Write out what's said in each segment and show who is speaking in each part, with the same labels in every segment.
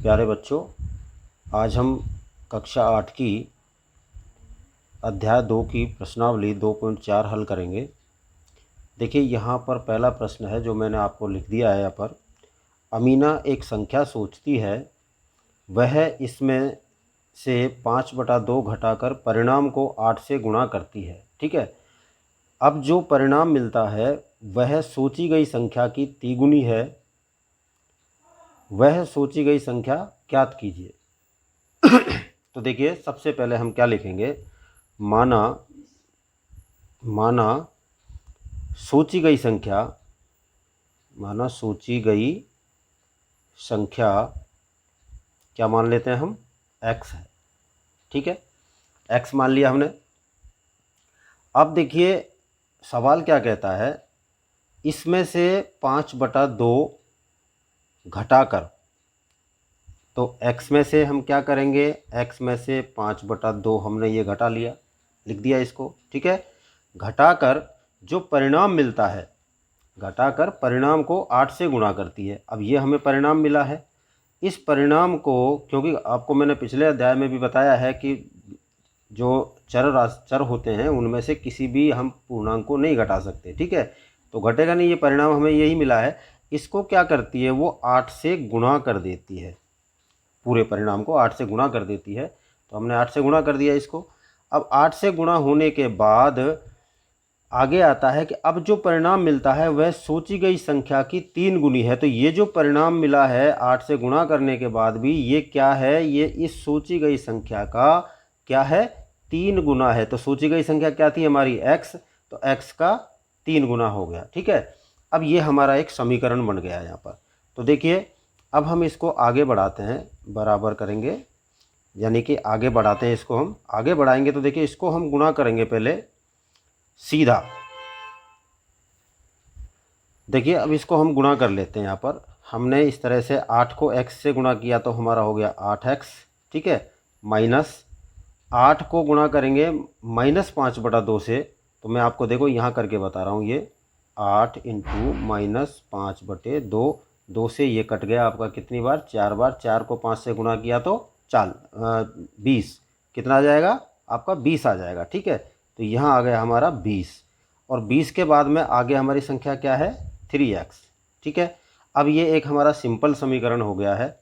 Speaker 1: प्यारे बच्चों, आज हम कक्षा 8 की अध्याय 2 की प्रश्नावली 2.4 हल करेंगे। देखिए, यहाँ पर पहला प्रश्न है जो मैंने आपको लिख दिया है। यहाँ पर अमीना एक संख्या सोचती है, वह इसमें से 5/2 घटाकर परिणाम को 8 से गुणा करती है। ठीक है, अब जो परिणाम मिलता है वह सोची गई संख्या की तिगुनी है। वह सोची गई संख्या ज्ञात कीजिए। तो देखिए, सबसे पहले हम क्या लिखेंगे, माना सोची गई संख्या क्या मान लेते हैं हम, x है। ठीक है, x मान लिया हमने। अब देखिए सवाल क्या कहता है, इसमें से 5/2 घटाकर, तो x में से हम क्या करेंगे, x में से 5/2 हमने ये घटा लिया, लिख दिया इसको। ठीक है, घटाकर जो परिणाम मिलता है, घटाकर परिणाम को 8 से गुणा करती है। अब ये हमें परिणाम मिला है, इस परिणाम को, क्योंकि आपको मैंने पिछले अध्याय में भी बताया है कि जो चर होते हैं उनमें से किसी भी हम पूर्णांक को नहीं घटा सकते। ठीक है, तो घटेगा नहीं, ये परिणाम हमें यही मिला है। इसको क्या करती है, वो 8 से गुणा कर देती है, पूरे परिणाम को 8 से गुणा कर देती है। तो हमने 8 से गुणा कर दिया इसको। अब 8 से गुणा होने के बाद आगे आता है कि अब जो परिणाम मिलता है वह सोची गई संख्या की 3 गुनी है। तो ये जो परिणाम मिला है 8 से गुणा करने के बाद भी, ये क्या है, ये इस सोची गई संख्या का क्या है, 3 गुना है। तो सोची गई संख्या क्या थी हमारी, x, तो x का 3 गुना हो गया। ठीक है, अब ये हमारा एक समीकरण बन गया यहाँ पर। तो देखिए, अब हम इसको आगे बढ़ाते हैं, बराबर करेंगे, यानी कि आगे बढ़ाते हैं इसको। हम आगे बढ़ाएंगे तो देखिए, इसको हम गुणा करेंगे पहले सीधा। देखिए, अब इसको हम गुणा कर लेते हैं। यहाँ पर हमने इस तरह से 8 को x से गुणा किया तो हमारा हो गया 8x। ठीक है, माइनस 8 को गुणा करेंगे -5/2 से, तो मैं आपको देखो यहाँ करके बता रहा हूँ, ये 8 इंटू -5/2, 2 से ये कट गया आपका कितनी बार, 4 बार। 4 को 5 से गुणा किया तो 20, कितना आ जाएगा आपका, 20 आ जाएगा। ठीक है, तो यहाँ आ गया हमारा 20, और 20 के बाद में आगे हमारी संख्या क्या है, 3x। ठीक है, अब ये एक हमारा सिंपल समीकरण हो गया है।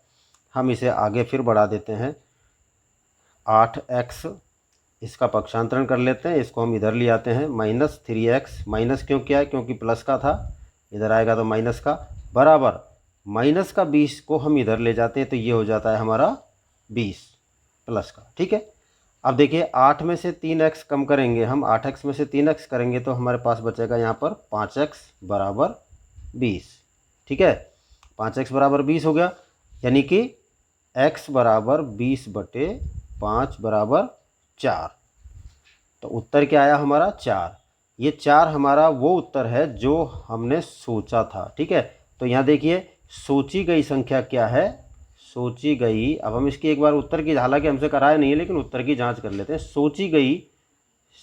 Speaker 1: हम इसे आगे फिर बढ़ा देते हैं, 8x, इसका पक्षांतरण कर लेते हैं, इसको हम इधर ले आते हैं, -3x। माइनस क्यों किया है, क्योंकि प्लस का था, इधर आएगा तो माइनस का, बराबर माइनस का 20 को हम इधर ले जाते हैं, तो ये हो जाता है हमारा 20 प्लस का। ठीक है, अब देखिए 8 में से 3x कम करेंगे हम, 8x में से 3x करेंगे तो हमारे पास बचेगा यहाँ पर 5x बराबर 20। ठीक है, 5x बराबर 20 हो गया, यानी कि x बराबर 20/5 बराबर 4। तो उत्तर क्या आया हमारा, 4। ये 4 हमारा वो उत्तर है जो हमने सोचा था। ठीक है, तो यहाँ देखिए सोची गई संख्या क्या है, सोची गई, अब हम इसकी एक बार उत्तर की, हालांकि हमसे कराया नहीं है लेकिन उत्तर की जांच कर लेते हैं। सोची गई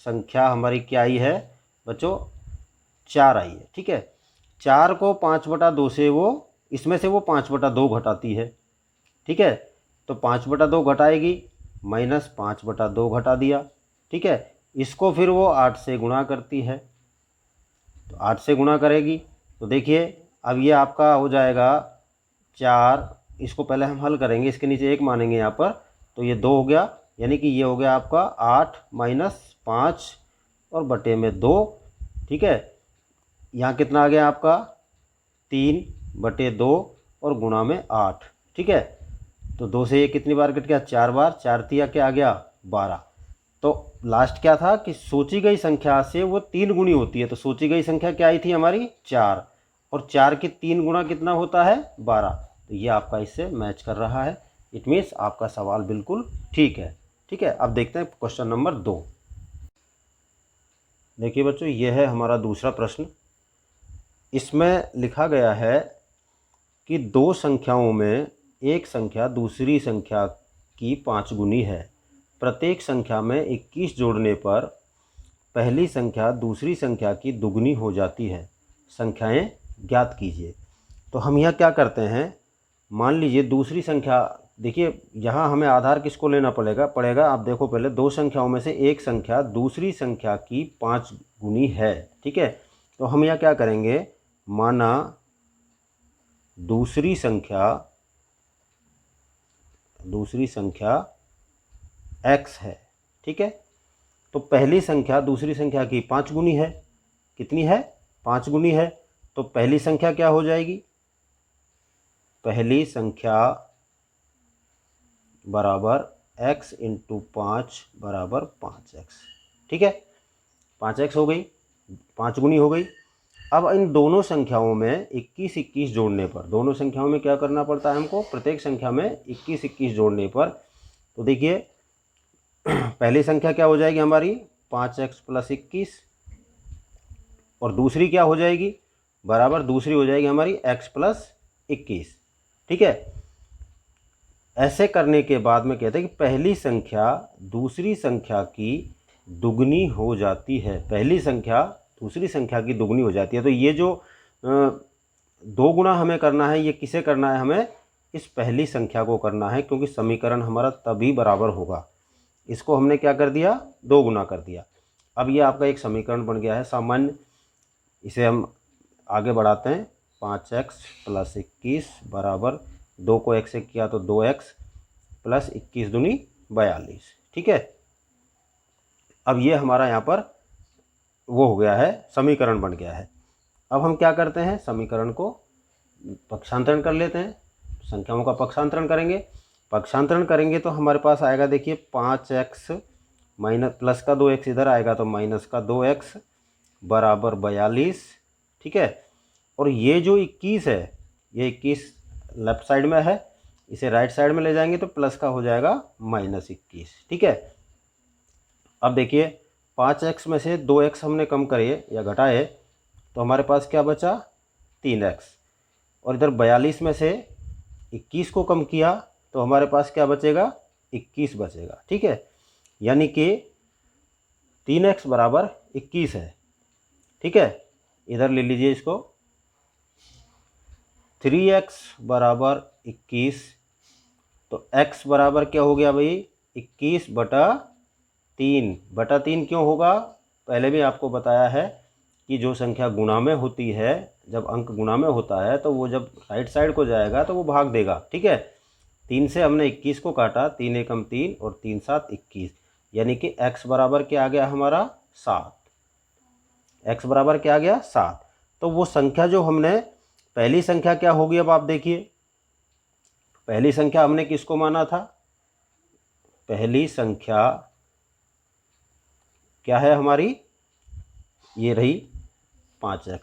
Speaker 1: संख्या हमारी क्या आई है बच्चों, 4 आई है। ठीक है, 4 को 5/2 से वो, इसमें से वो 5/2 घटाती है। ठीक है, तो 5/2 घटाएगी, -5/2 घटा दिया। ठीक है, इसको फिर वो 8 से गुणा करती है, तो 8 से गुणा करेगी। तो देखिए अब ये आपका हो जाएगा 4, इसको पहले हम हल करेंगे, इसके नीचे 1 मानेंगे यहाँ पर, तो ये 2 हो गया, यानी कि ये हो गया आपका 8 - 5 और बटे में 2। ठीक है, यहाँ कितना आ गया आपका 3/2 और गुणा में 8। ठीक है, तो 2 से ये कितनी बार कट गया, 4 बार, 4 तिया क्या आ गया 12। तो लास्ट क्या था कि सोची गई संख्या से वो 3 गुनी होती है। तो सोची गई संख्या क्या आई थी हमारी, 4, और 4 के 3 गुना कितना होता है, 12। तो ये आपका इससे मैच कर रहा है, इट मीन्स आपका सवाल बिल्कुल ठीक है। ठीक है, अब देखते हैं क्वेश्चन नंबर 2। देखिए बच्चों, ये है हमारा दूसरा प्रश्न। इसमें लिखा गया है कि 2 संख्याओं में एक संख्या दूसरी संख्या की 5 गुनी है। प्रत्येक संख्या में 21 जोड़ने पर पहली संख्या दूसरी संख्या की दुगनी हो जाती है। संख्याएं ज्ञात कीजिए। तो हम यह क्या करते हैं, मान लीजिए दूसरी संख्या देखिए यहाँ हमें आधार किसको लेना पड़ेगा आप देखो पहले, दो संख्याओं में से एक संख्या दूसरी संख्या की 5 गुनी है, ठीक है। तो हम यहाँ क्या करेंगे, माना दूसरी संख्या x है, ठीक है। तो पहली संख्या दूसरी संख्या की 5 गुनी है, कितनी है, 5 गुनी है। तो पहली संख्या क्या हो जाएगी, पहली संख्या बराबर x इंटू 5 बराबर 5x, ठीक है। 5x हो गई, 5 गुनी हो गई। अब इन दोनों संख्याओं में 21-21 जोड़ने पर, दोनों संख्याओं में क्या करना पड़ता है हमको, प्रत्येक संख्या में 21-21 जोड़ने पर, तो देखिए पहली संख्या क्या हो जाएगी हमारी 5x प्लस 21, और दूसरी क्या हो जाएगी, बराबर दूसरी हो जाएगी हमारी x प्लस 21, ठीक है। ऐसे करने के बाद में कहते हैं कि पहली संख्या दूसरी संख्या की दुगनी हो जाती है, पहली संख्या दूसरी संख्या की दुगनी हो जाती है। तो ये जो 2 गुना हमें करना है, ये किसे करना है, हमें इस पहली संख्या को करना है, क्योंकि समीकरण हमारा तभी बराबर होगा। इसको हमने क्या कर दिया, 2 गुना कर दिया। अब ये आपका एक समीकरण बन गया है सामान्य। इसे हम आगे बढ़ाते हैं, 5x प्लस 21 बराबर 2 को x से किया तो 2x प्लस 21 दूनी 42, ठीक है। अब ये हमारा यहाँ पर वो हो गया है, समीकरण बन गया है। अब हम क्या करते हैं, समीकरण को पक्षांतरण कर लेते हैं, संख्याओं का पक्षांतरण करेंगे तो हमारे पास आएगा, देखिए 5x माइनस प्लस का 2x इधर आएगा तो माइनस का 2x बराबर 42, ठीक है। और ये जो 21 है, ये 21 लेफ्ट साइड में है, इसे राइट साइड में ले जाएंगे तो प्लस का हो जाएगा -21, ठीक है। अब देखिए 5x में से 2x हमने कम करे या घटाए तो हमारे पास क्या बचा, 3x, और इधर 42 में से 21 को कम किया तो हमारे पास क्या बचेगा, 21 बचेगा, ठीक है। यानी कि 3x बराबर 21 है, ठीक है। इधर ले लीजिए इसको, 3x बराबर 21, तो x बराबर क्या हो गया भाई, 21/3 क्यों होगा, पहले भी आपको बताया है कि जो संख्या गुणा में होती है, जब अंक गुणा में होता है तो वो जब राइट साइड को जाएगा तो वो भाग देगा, ठीक है। 3 से हमने 21 को काटा, 3 एकम 3 और 3 7 21, यानी कि x बराबर क्या आ गया हमारा 7, x बराबर क्या आ गया 7। तो वो संख्या जो हमने, पहली संख्या क्या होगी, अब आप देखिए पहली संख्या हमने किसको माना था, पहली संख्या क्या है हमारी, ये रही 5x,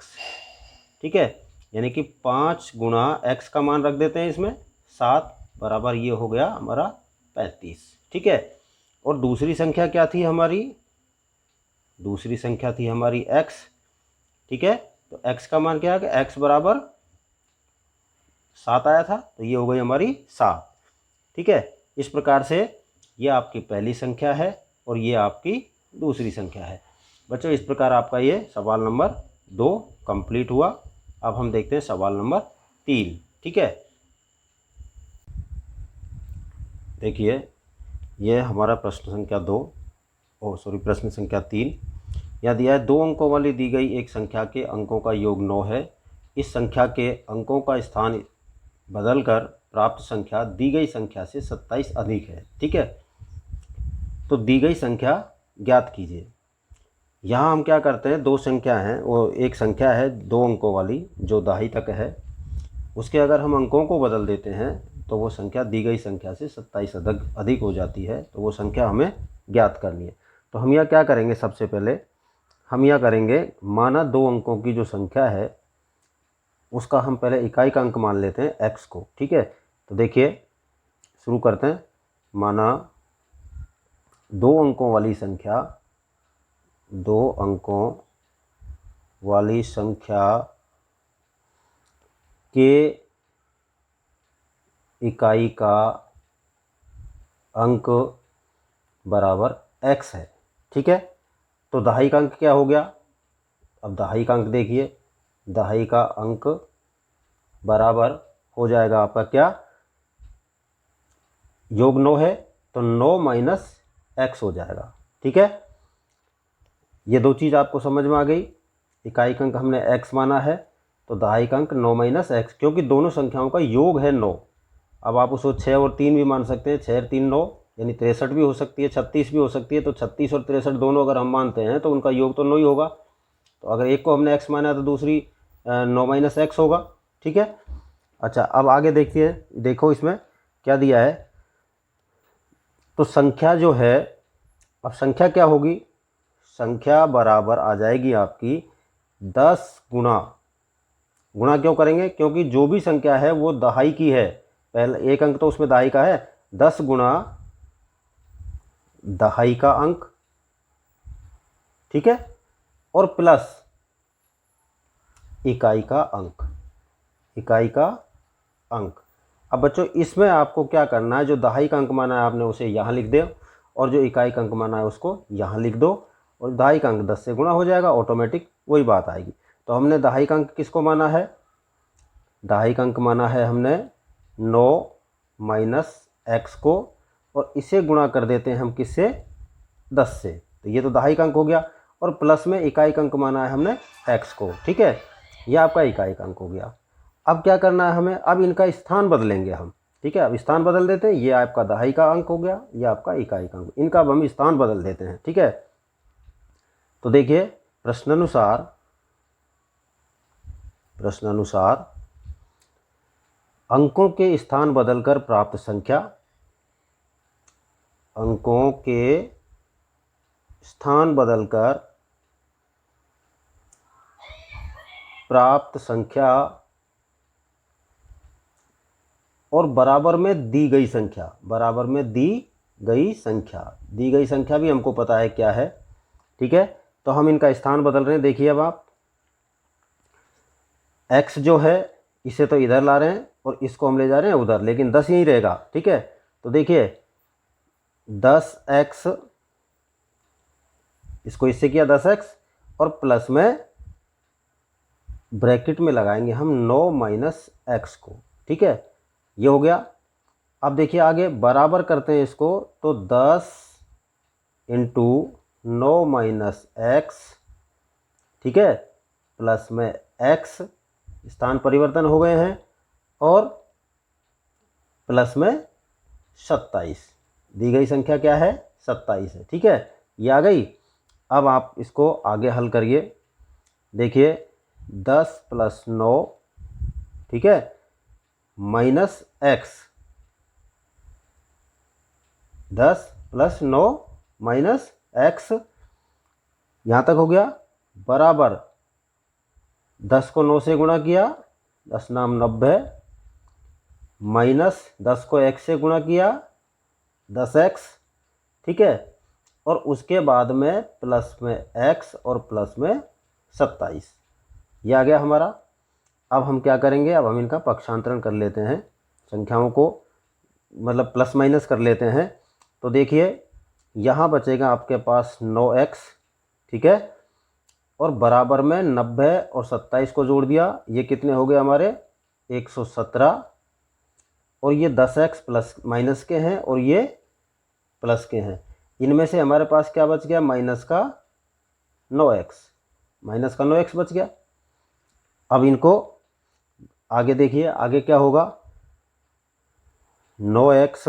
Speaker 1: ठीक है। यानी कि 5 गुणा x का मान रख देते हैं इसमें 7 बराबर ये हो गया हमारा 35, ठीक है। और दूसरी संख्या क्या थी हमारी, दूसरी संख्या थी हमारी x, ठीक है। तो x का मान क्या है कि x बराबर 7 आया था, तो ये हो गई हमारी 7, ठीक है। इस प्रकार से ये आपकी पहली संख्या है और ये आपकी दूसरी संख्या है। बच्चों इस प्रकार आपका ये सवाल नंबर 2 कंप्लीट हुआ। अब हम देखते हैं सवाल नंबर 3, ठीक है। देखिए ये हमारा प्रश्न संख्या 3 यह दिया है, 2 अंकों वाली दी गई एक संख्या के अंकों का योग 9 है। इस संख्या के अंकों का स्थान बदलकर प्राप्त संख्या दी गई संख्या से 27 अधिक है, ठीक है। तो दी गई संख्या ज्ञात कीजिए। यहाँ हम क्या करते हैं, 2 संख्या हैं, वो एक संख्या है 2 अंकों वाली जो दहाई तक है, उसके अगर हम अंकों को बदल देते हैं तो वो संख्या दी गई संख्या से 27 अधिक हो जाती है। तो वो संख्या हमें ज्ञात करनी है। तो हम यह क्या करेंगे, सबसे पहले हम यह करेंगे, माना 2 अंकों की जो संख्या है उसका हम पहले इकाई का अंक मान लेते हैं x को, ठीक है। तो देखिए शुरू करते हैं, माना 2 अंकों वाली संख्या, 2 अंकों वाली संख्या के इकाई का अंक बराबर x है, ठीक है। तो दहाई का अंक क्या हो गया, अब दहाई का अंक देखिए, दहाई का अंक बराबर हो जाएगा आपका क्या, योग 9 है तो 9 माइनस एक्स हो जाएगा। ठीक है, ये दो चीज़ आपको समझ में आ गई। इकाई अंक हमने x माना है तो दहाई अंक 9 माइनस एक्स, क्योंकि दोनों संख्याओं का योग है 9। अब आप उसको 6 और 3 भी मान सकते हैं, 6 और 3 9, यानी 63 भी हो सकती है, 36 भी हो सकती है। तो 36 और 63 दोनों अगर हम मानते हैं तो उनका योग तो 9 ही होगा। तो अगर एक को हमने x माना तो दूसरी 9 माइनस एक्स होगा। ठीक है, अच्छा अब आगे देखिए, देखो इसमें क्या दिया है। तो संख्या जो है, अब संख्या क्या होगी, संख्या बराबर आ जाएगी आपकी 10 गुणा, गुणा क्यों करेंगे, क्योंकि जो भी संख्या है वो दहाई की है, पहले एक अंक तो उसमें दहाई का है, 10 गुणा दहाई का अंक। ठीक है, और प्लस इकाई का अंक, इकाई का अंक। अब बच्चों इसमें आपको क्या करना है, जो दहाई का अंक माना है आपने उसे यहाँ लिख दो, और जो इकाई का अंक माना है उसको यहाँ लिख दो, और दहाई का अंक 10 से गुणा हो जाएगा, ऑटोमेटिक वही बात आएगी। तो हमने दहाई का अंक किसको माना है, दहाई का अंक माना है हमने 9 माइनस एक्स को, और इसे गुणा कर देते हैं हम किससे, 10 से। तो ये तो दहाई का अंक हो गया, और प्लस में इकाई का अंक माना है हमने एक्स को। ठीक है, यह आपका इकाई का अंक हो गया। अब क्या करना है हमें, अब इनका स्थान बदलेंगे हम। ठीक है, अब स्थान बदल देते हैं, ये आपका दहाई का अंक हो गया, ये आपका इकाई का अंक, इनका अब हम स्थान बदल देते हैं। ठीक है, तो देखिए प्रश्नानुसार अंकों के स्थान बदलकर प्राप्त संख्या, अंकों के स्थान बदलकर प्राप्त संख्या और बराबर में दी गई संख्या, बराबर में दी गई संख्या, दी गई संख्या भी हमको पता है क्या है। ठीक है, तो हम इनका स्थान बदल रहे हैं। देखिए अब आप x जो है इसे तो इधर ला रहे हैं और इसको हम ले जा रहे हैं उधर, लेकिन 10 यहीं रहेगा। ठीक है, तो देखिए 10x, इसको इससे किया 10x, और प्लस में ब्रैकेट में लगाएंगे हम 9 माइनस एक्स को। ठीक है, ये हो गया। अब देखिए आगे बराबर करते हैं इसको, तो 10 इंटू 9 माइनस एक्स, ठीक है, प्लस में x, स्थान परिवर्तन हो गए हैं, और प्लस में 27, दी गई संख्या क्या है, 27 है। ठीक है, ये आ गई। अब आप इसको आगे हल करिए। देखिए 10 प्लस 9, ठीक है, minus x, 10 plus 9 minus x, यहाँ तक हो गया, बराबर 10 को 9 से गुणा किया, 10 नाम 90, माइनस 10 को x से गुणा किया, 10x। ठीक है, और उसके बाद में प्लस में x और प्लस में 27, ये आ गया हमारा। अब हम क्या करेंगे, अब हम इनका पक्षांतरण कर लेते हैं, संख्याओं को मतलब प्लस माइनस कर लेते हैं। तो देखिए यहाँ बचेगा आपके पास 9x, ठीक है, और बराबर में 90 और 27 को जोड़ दिया, ये कितने हो गए हमारे 117, और ये 10x प्लस माइनस के हैं और ये प्लस के हैं। इनमें से हमारे पास क्या बच गया, माइनस का 9x, माइनस का 9x बच गया। अब इनको आगे देखिए, आगे क्या होगा, 9x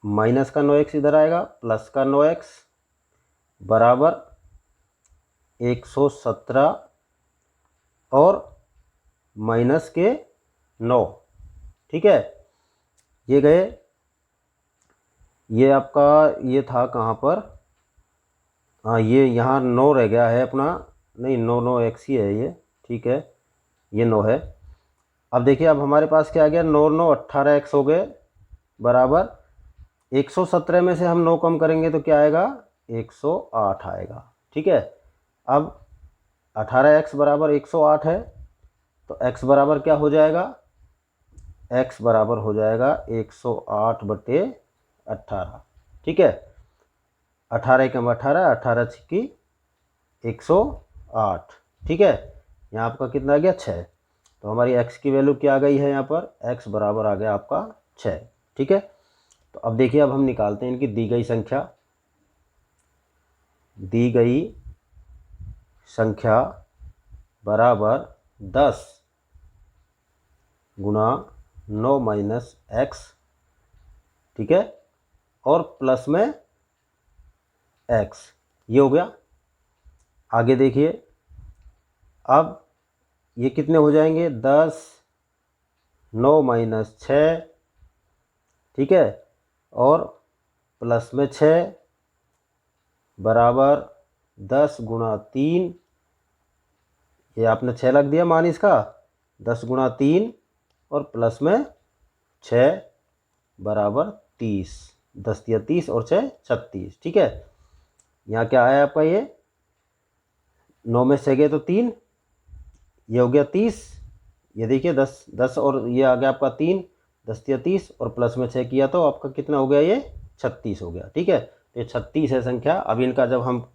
Speaker 1: माइनस का 9x इधर आएगा, प्लस का 9x बराबर 117 और माइनस के 9। ठीक है, ये गए, ये आपका ये था कहाँ पर, हाँ ये यहाँ 9 रह गया है अपना, नहीं 9x ही है ये, ठीक है, ये 9 है। अब देखिए अब हमारे पास क्या आ गया, 9 9 18x हो गए, बराबर 117 में से हम 9 कम करेंगे तो क्या आएगा, 108 आएगा। ठीक है, अब 18x बराबर 108 है, तो x बराबर क्या हो जाएगा, x बराबर हो जाएगा 108 बटे 18। ठीक है, 18 कम 18, 18 छिक्की 108। ठीक है, यहाँ आपका कितना आ गया, 6। तो हमारी x की वैल्यू क्या आ गई है यहाँ पर, x बराबर आ गया आपका 6। ठीक है, तो अब देखिए, अब हम निकालते हैं इनकी दी गई संख्या। दी गई संख्या बराबर 10 गुणा 9 माइनस एक्स, ठीक है, और प्लस में एक्स, ये हो गया। आगे देखिए, अब ये कितने हो जाएंगे, 10 9 माइनस 6, ठीक है, और प्लस में 6 बराबर 10 गुणा 3, ये आपने 6 लग दिया मान इसका, 10 गुणा 3 और प्लस में 6 बराबर 30, 10 या 30 और 6 36, ठीक है। यहाँ क्या आया आपका, ये 9 में 6 गए तो 3, ये हो गया 30, ये देखिए 10 और ये आ गया आपका 3, 10 या 30 और प्लस में 6 किया तो आपका कितना हो गया, ये 36 हो गया, ठीक है। तो ये 36 है संख्या। अब इनका जब हम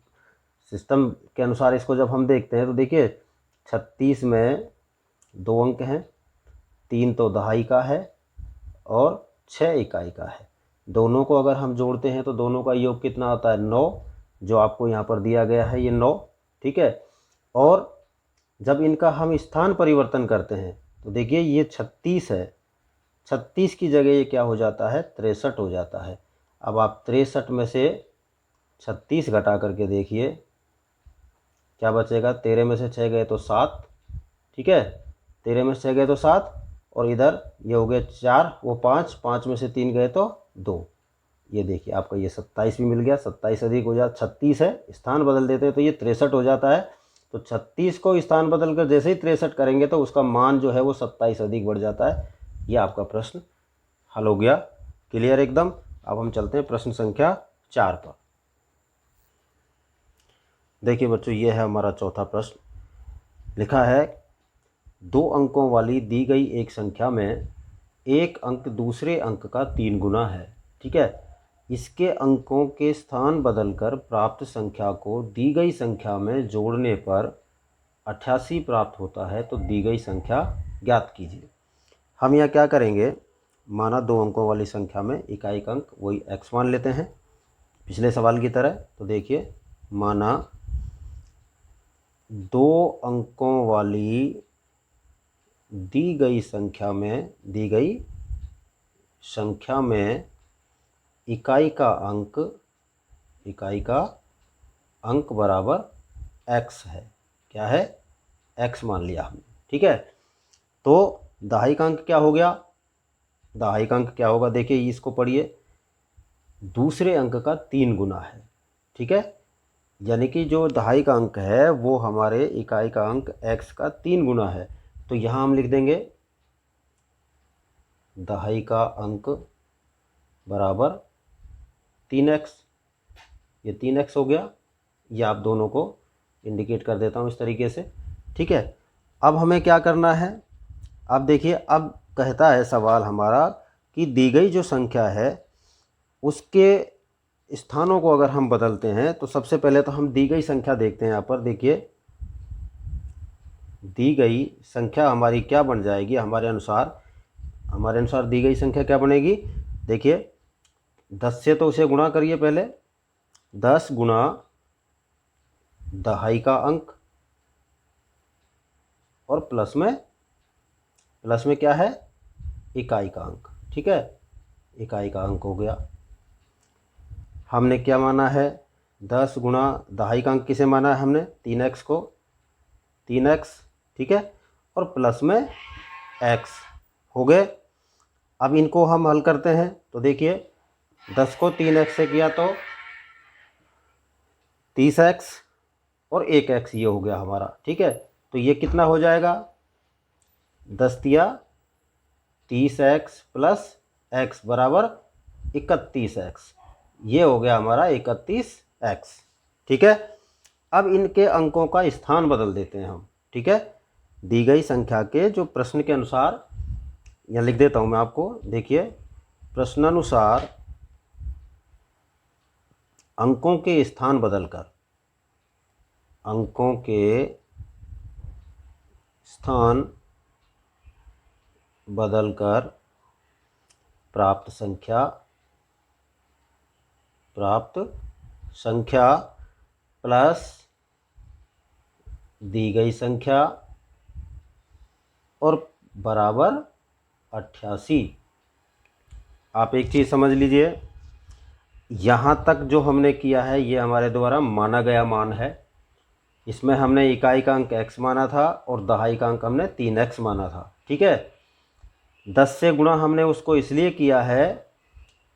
Speaker 1: सिस्टम के अनुसार इसको जब हम देखते हैं तो देखिए 36 में 2 अंक हैं, 3 तो दहाई का है और 6 इकाई का है। दोनों को अगर हम जोड़ते हैं तो दोनों का योग कितना आता है, 9, जो आपको यहाँ पर दिया गया है, ये 9, ठीक है। और जब इनका हम स्थान परिवर्तन करते हैं तो देखिए ये 36 है, 36 की जगह ये क्या हो जाता है, 63 हो जाता है। अब आप 63 में से 36 घटा करके देखिए क्या बचेगा, 13 में से 6 गए तो 7, ठीक है, 13 में से 6 गए तो 7 और इधर ये हो गए 4, वो 5, 5 में से 3 गए तो 2, ये देखिए आपका ये 27 भी मिल गया। 27 अधिक हो जाता, 36 है, स्थान बदल देते हैं तो ये 63 हो जाता है। तो 36 को स्थान बदल कर जैसे ही 63 करेंगे तो उसका मान जो है वो 27 अधिक बढ़ जाता है। ये आपका प्रश्न हल हो गया, क्लियर एकदम। अब हम चलते हैं प्रश्न संख्या 4 पर। देखिए बच्चों, ये है हमारा चौथा प्रश्न। लिखा है 2 अंकों वाली दी गई एक संख्या में एक अंक दूसरे अंक का 3 गुना है, ठीक है। इसके अंकों के स्थान बदलकर प्राप्त संख्या को दी गई संख्या में जोड़ने पर 88 प्राप्त होता है, तो दी गई संख्या ज्ञात कीजिए। हम यहाँ क्या करेंगे, माना 2 अंकों वाली संख्या में इकाई का अंक वही x मान लेते हैं पिछले सवाल की तरह। तो देखिए, माना 2 अंकों वाली दी गई संख्या में इकाई का अंक बराबर x है। क्या है, x मान लिया हमने, ठीक है। तो दहाई का अंक क्या हो गया, दहाई का अंक क्या होगा, देखिए इसको पढ़िए, दूसरे अंक का 3 गुना है, ठीक है। यानी कि जो दहाई का अंक है वो हमारे इकाई का अंक x का 3 गुना है। तो यहाँ हम लिख देंगे दहाई का अंक बराबर 3x, ये 3x हो गया। ये आप दोनों को इंडिकेट कर देता हूँ इस तरीके से, ठीक है। अब हमें क्या करना है, अब देखिए, अब कहता है सवाल हमारा कि दी गई जो संख्या है उसके स्थानों को अगर हम बदलते हैं तो सबसे पहले तो हम दी गई संख्या देखते हैं। यहाँ पर देखिए, दी गई संख्या हमारी क्या बन जाएगी, हमारे अनुसार दी गई संख्या क्या बनेगी, देखिए 10 से तो उसे गुणा करिए पहले, 10 गुणा दहाई का अंक और प्लस में क्या है, इकाई का अंक, ठीक है, इकाई का अंक हो गया। हमने क्या माना है, 10 गुणा दहाई का अंक किसे माना है हमने, 3x को, 3x, ठीक है, और प्लस में x हो गए। अब इनको हम हल करते हैं तो देखिए 10 को 3x से किया तो 30x और 1x ये हो गया हमारा, ठीक है। तो ये कितना हो जाएगा, 10 तिया 30x प्लस x बराबर 31x, ये हो गया हमारा 31x, ठीक है। अब इनके अंकों का स्थान बदल देते हैं हम, ठीक है, दी गई संख्या के जो प्रश्न के अनुसार, यहाँ लिख देता हूँ मैं आपको, देखिए प्रश्नानुसार अंकों के स्थान बदलकर प्राप्त संख्या प्राप्त संख्या प्लस दी गई संख्या और बराबर 88। आप एक चीज़ समझ लीजिए, यहाँ तक जो हमने किया है ये हमारे द्वारा माना गया मान है। इसमें हमने इकाई का अंक x माना था और दहाई का अंक हमने 3x माना था। ठीक है, 10 से गुणा हमने उसको इसलिए किया है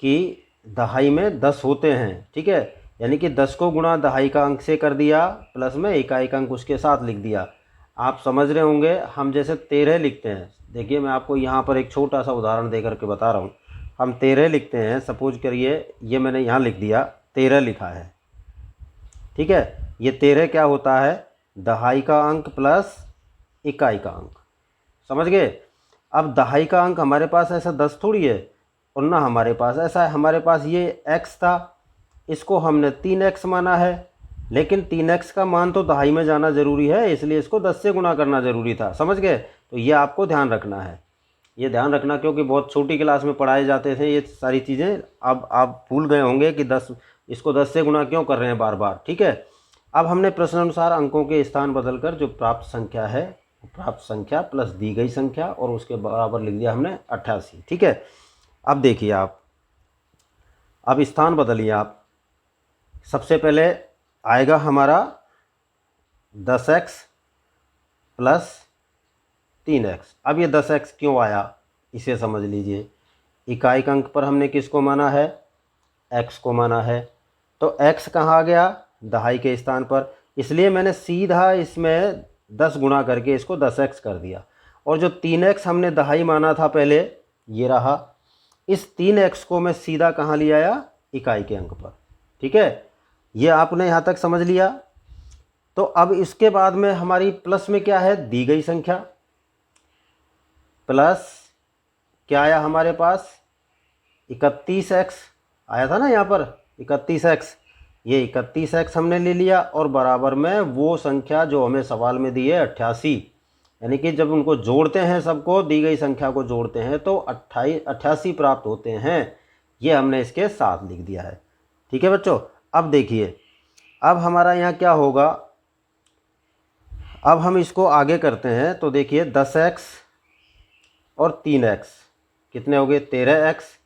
Speaker 1: कि दहाई में 10 होते हैं। ठीक है, यानी कि 10 को गुणा दहाई का अंक से कर दिया, प्लस में इकाई का अंक उसके साथ लिख दिया। आप समझ रहे होंगे, हम जैसे 13 लिखते हैं, देखिए मैं आपको यहाँ पर एक छोटा सा उदाहरण दे करके बता रहा हूँ। हम 13 लिखते हैं, सपोज करिए ये मैंने यहाँ लिख दिया 13 लिखा है। ठीक है, ये 13 क्या होता है, दहाई का अंक प्लस इकाई का अंक। समझ गए। अब दहाई का अंक हमारे पास ऐसा 10 थोड़ी है, और ना हमारे पास ऐसा है, हमारे पास ये x था, इसको हमने 3x माना है, लेकिन 3x का मान तो दहाई में जाना ज़रूरी है, इसलिए इसको 10 से गुणा करना ज़रूरी था। समझ गए। तो ये आपको ध्यान रखना है, ये ध्यान रखना, क्योंकि बहुत छोटी क्लास में पढ़ाए जाते थे ये सारी चीज़ें। अब आप भूल गए होंगे कि 10 इसको 10 से गुणा क्यों कर रहे हैं बार बार। ठीक है, अब हमने प्रश्नानुसार अंकों के स्थान बदलकर जो प्राप्त संख्या है, प्राप्त संख्या प्लस दी गई संख्या और उसके बराबर लिख दिया हमने 88। ठीक है, अब देखिए आप, अब स्थान बदलिए आप। सबसे पहले आएगा हमारा 10x प्लस 3x। अब ये 10x क्यों आया इसे समझ लीजिए। इकाई का अंक पर हमने किसको माना है, x को माना है, तो x कहाँ आ गया, दहाई के स्थान पर, इसलिए मैंने सीधा इसमें 10 गुणा करके इसको 10x कर दिया। और जो 3x हमने दहाई माना था पहले, ये रहा, इस 3x को मैं सीधा कहाँ ले आया, इकाई के अंक पर। ठीक है, ये आपने यहाँ तक समझ लिया। तो अब इसके बाद में हमारी प्लस में क्या है, दी गई संख्या, प्लस क्या आया हमारे पास, 31x आया था ना यहाँ पर, 31x, ये 31x हमने ले लिया, और बराबर में वो संख्या जो हमें सवाल में दी है 88। यानी कि जब उनको जोड़ते हैं, सबको दी गई संख्या को जोड़ते हैं तो 88 प्राप्त होते हैं। ये हमने इसके साथ लिख दिया है। ठीक है बच्चों, अब देखिए, अब हमारा यहाँ क्या होगा, अब हम इसको आगे करते हैं। तो देखिए 10x और 3x कितने हो गए, 13x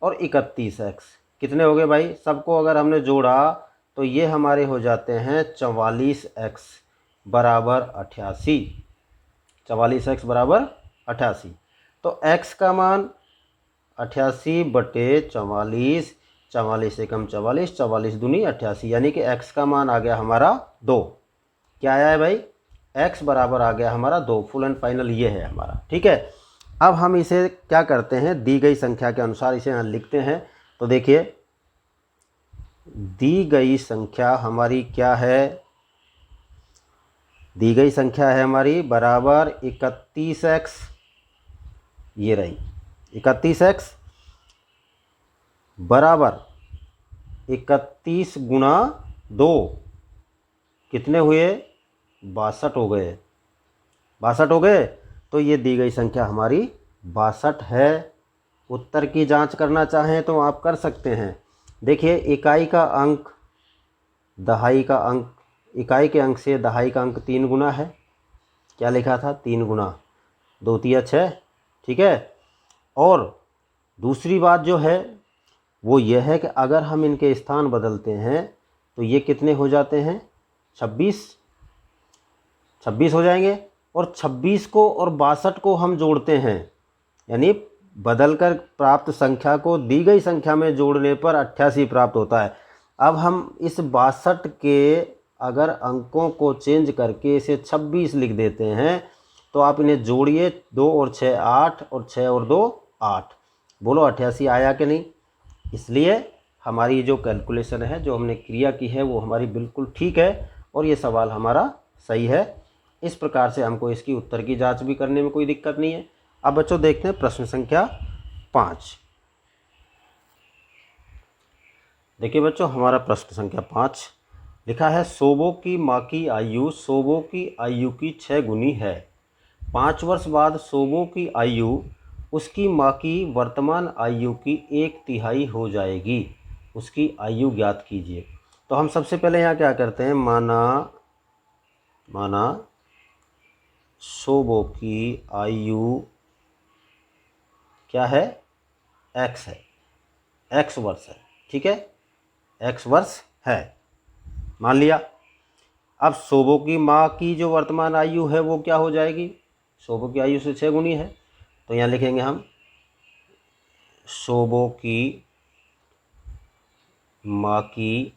Speaker 1: और 31x कितने हो गए भाई, सबको अगर हमने जोड़ा तो ये हमारे हो जाते हैं 44x बराबर 88। 44x बराबर 88। तो x का मान 88 बटे 44, 44 एकम 44, 44 दूनी 88, यानी कि x का मान आ गया हमारा 2। क्या आया है भाई, x बराबर आ गया हमारा 2। फुल एंड फाइनल ये है हमारा। ठीक है, अब हम इसे क्या करते हैं, दी गई संख्या के अनुसार इसे यहाँ लिखते हैं। तो देखिए दी गई संख्या हमारी क्या है, दी गई संख्या है हमारी बराबर 31x, ये रही 31x बराबर 31 गुणा 2 कितने हुए, 62 हो गए, 62 हो गए। तो ये दी गई संख्या हमारी 62 है। उत्तर की जांच करना चाहें तो आप कर सकते हैं। देखिए इकाई का अंक दहाई का अंक, इकाई के अंक से दहाई का अंक 3 गुना है। क्या लिखा था, 3 गुना 2 तिया 6। ठीक है, और दूसरी बात जो है वो ये है कि अगर हम इनके स्थान बदलते हैं तो ये कितने हो जाते हैं, 26 हो जाएंगे। और 26 को और 62 को हम जोड़ते हैं, यानी बदलकर प्राप्त संख्या को दी गई संख्या में जोड़ने पर 88 प्राप्त होता है। अब हम इस 62 के अगर अंकों को चेंज करके इसे 26 लिख देते हैं तो आप इन्हें जोड़िए, 2 और 6 8 और 6 और 2 8। बोलो 88 आया कि नहीं। इसलिए हमारी जो कैलकुलेशन है, जो हमने क्रिया की है, वो हमारी बिल्कुल ठीक है और ये सवाल हमारा सही है। इस प्रकार से हमको इसकी उत्तर की जांच भी करने में कोई दिक्कत नहीं है। अब बच्चों देखते हैं प्रश्न संख्या 5। देखिए बच्चों, हमारा प्रश्न संख्या 5 लिखा है, सोबो की माँ की आयु सोबो की आयु की 6 गुनी है। 5 वर्ष बाद सोबो की आयु उसकी माँ की वर्तमान आयु की 1/3 हो जाएगी। उसकी आयु ज्ञात कीजिए। तो हम सबसे पहले यहाँ क्या करते हैं, माना सोबो की आयु क्या है, एक्स है, एक्स वर्ष है, ठीक है, एक्स वर्ष है, मान लिया। अब सोबो की माँ की जो वर्तमान आयु है वो क्या हो जाएगी, सोबो की आयु से 6 गुनी है, तो यहाँ लिखेंगे हम सोबो की माँ की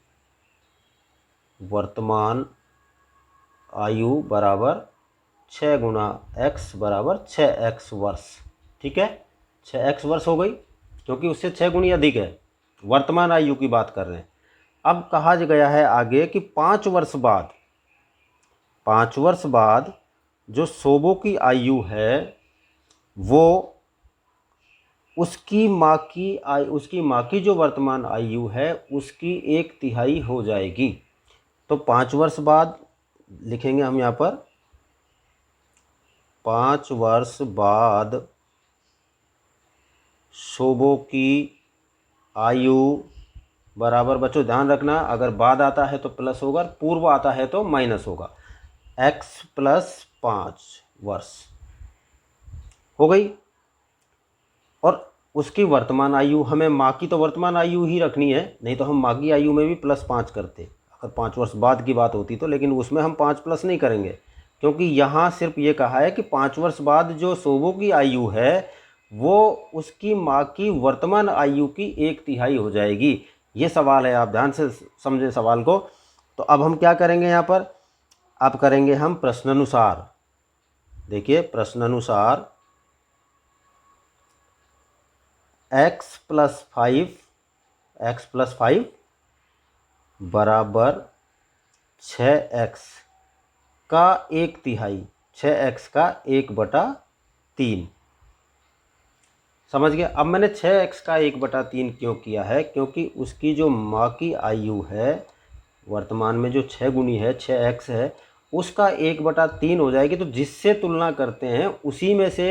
Speaker 1: वर्तमान आयु बराबर 6 गुना एक्स बराबर 6x वर्ष, ठीक है, 6x वर्ष हो गई, क्योंकि उससे 6 गुनी अधिक है, वर्तमान आयु की बात कर रहे हैं। अब कहा गया है आगे कि 5 वर्ष बाद जो सोबो की आयु है वो उसकी माँ की जो वर्तमान आयु है उसकी 1/3 हो जाएगी। तो 5 वर्ष बाद लिखेंगे हम यहाँ पर, 5 वर्ष बाद सोबो की आयु बराबर, बच्चों ध्यान रखना अगर बाद आता है तो प्लस होगा, पूर्व आता है तो माइनस होगा, x + 5 वर्ष हो गई। और उसकी वर्तमान आयु, हमें माँ की तो वर्तमान आयु ही रखनी है, नहीं तो हम माँ की आयु में भी +5 करते अगर 5 वर्ष बाद की बात होती तो, लेकिन उसमें हम 5 प्लस नहीं करेंगे, क्योंकि यहाँ सिर्फ ये कहा है कि 5 वर्ष बाद जो सोबो की आयु है वो उसकी माँ की वर्तमान आयु की 1/3 हो जाएगी। ये सवाल है, आप ध्यान से समझें सवाल को। तो अब हम क्या करेंगे यहाँ पर, अब करेंगे हम प्रश्नानुसार। देखिए प्रश्नानुसार x + 5 बराबर 6x का 1/3, 6x का 1/3, समझ गए। अब मैंने 6x का 1/3 क्यों किया है, क्योंकि उसकी जो माँ की आयु है वर्तमान में जो 6 गुनी है, 6x है, उसका 1/3 हो जाएगी। तो जिससे तुलना करते हैं उसी में से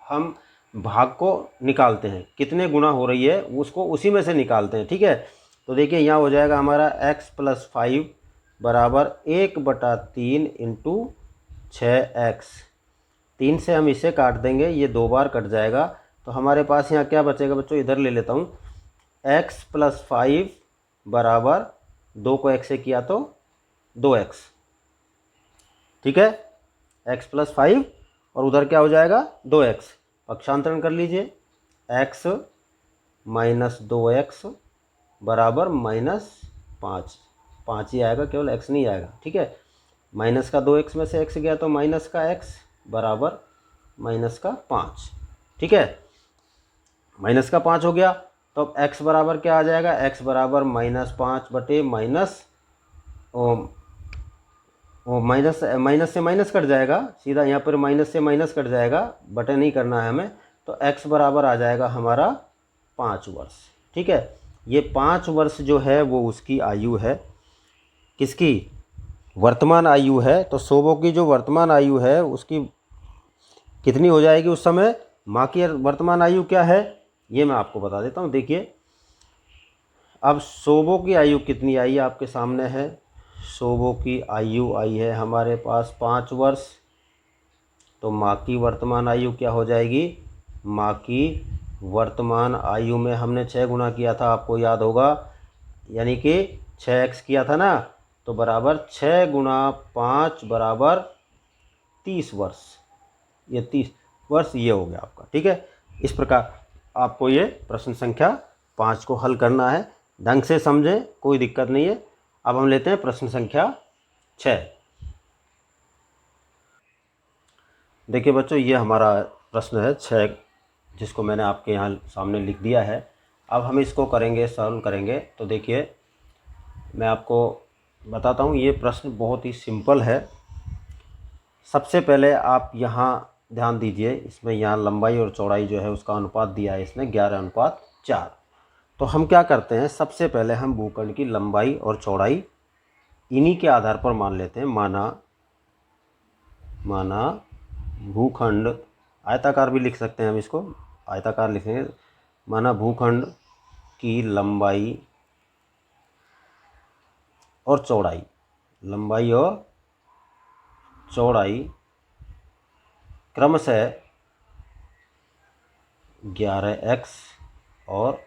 Speaker 1: हम भाग को निकालते हैं, कितने गुना हो रही है उसको उसी में से निकालते हैं, ठीक है। तो देखिए यहाँ हो जाएगा हमारा x + 5 बराबर 1/3 × 6x, 3 से हम इसे काट देंगे, ये 2 बार कट जाएगा, तो हमारे पास यहाँ क्या बचेगा बच्चों, इधर ले लेता हूँ, x + 5 बराबर 2 को x से किया तो 2x, ठीक है, x + 5 और उधर क्या हो जाएगा 2x, पक्षांतरण कर लीजिए, x - 2x बराबर -5, 5 ही आएगा, केवल x नहीं आएगा, ठीक है। माइनस का 2x में से x गया तो माइनस का x बराबर -5, ठीक है, -5 हो गया। तो अब x बराबर क्या आ जाएगा, x बराबर -5 बटे माइनस से माइनस कट जाएगा, सीधा यहाँ पर माइनस से माइनस कट जाएगा, बटे नहीं करना है हमें, तो x बराबर आ जाएगा हमारा 5 वर्ष, ठीक है। ये 5 वर्ष जो है वो उसकी आयु है, किसकी वर्तमान आयु है। तो सोबो की जो वर्तमान आयु है उसकी कितनी हो जाएगी उस समय, माँ की वर्तमान आयु क्या है ये मैं आपको बता देता हूँ। देखिए अब सोबो की आयु कितनी आई आपके सामने है, सोबो की आयु आई है हमारे पास 5 वर्ष, तो माँ की वर्तमान आयु क्या हो जाएगी, माँ की वर्तमान आयु में हमने 6 गुना किया था, आपको याद होगा, यानी कि 6x किया था ना, तो बराबर 6 × 5 बराबर 30 वर्ष, ये 30 वर्ष ये हो गया आपका, ठीक है। इस प्रकार आपको ये प्रश्न संख्या 5 को हल करना है, ढंग से समझें, कोई दिक्कत नहीं है। अब हम लेते हैं प्रश्न संख्या 6। देखिए बच्चों ये हमारा प्रश्न है 6, जिसको मैंने आपके यहाँ सामने लिख दिया है। अब हम इसको करेंगे, सॉल्व करेंगे। तो देखिए मैं आपको बताता हूँ, ये प्रश्न बहुत ही सिंपल है। सबसे पहले आप यहाँ ध्यान दीजिए, इसमें यहाँ लंबाई और चौड़ाई जो है उसका अनुपात दिया है इसने 11:4। तो हम क्या करते हैं, सबसे पहले हम भूखंड की लंबाई और चौड़ाई इन्हीं के आधार पर मान लेते हैं। माना भूखंड, आयताकार भी लिख सकते हैं हम इसको, आयताकार लिखेंगे, माना भूखंड की लंबाई और चौड़ाई, लंबाई और चौड़ाई क्रमशः 11x और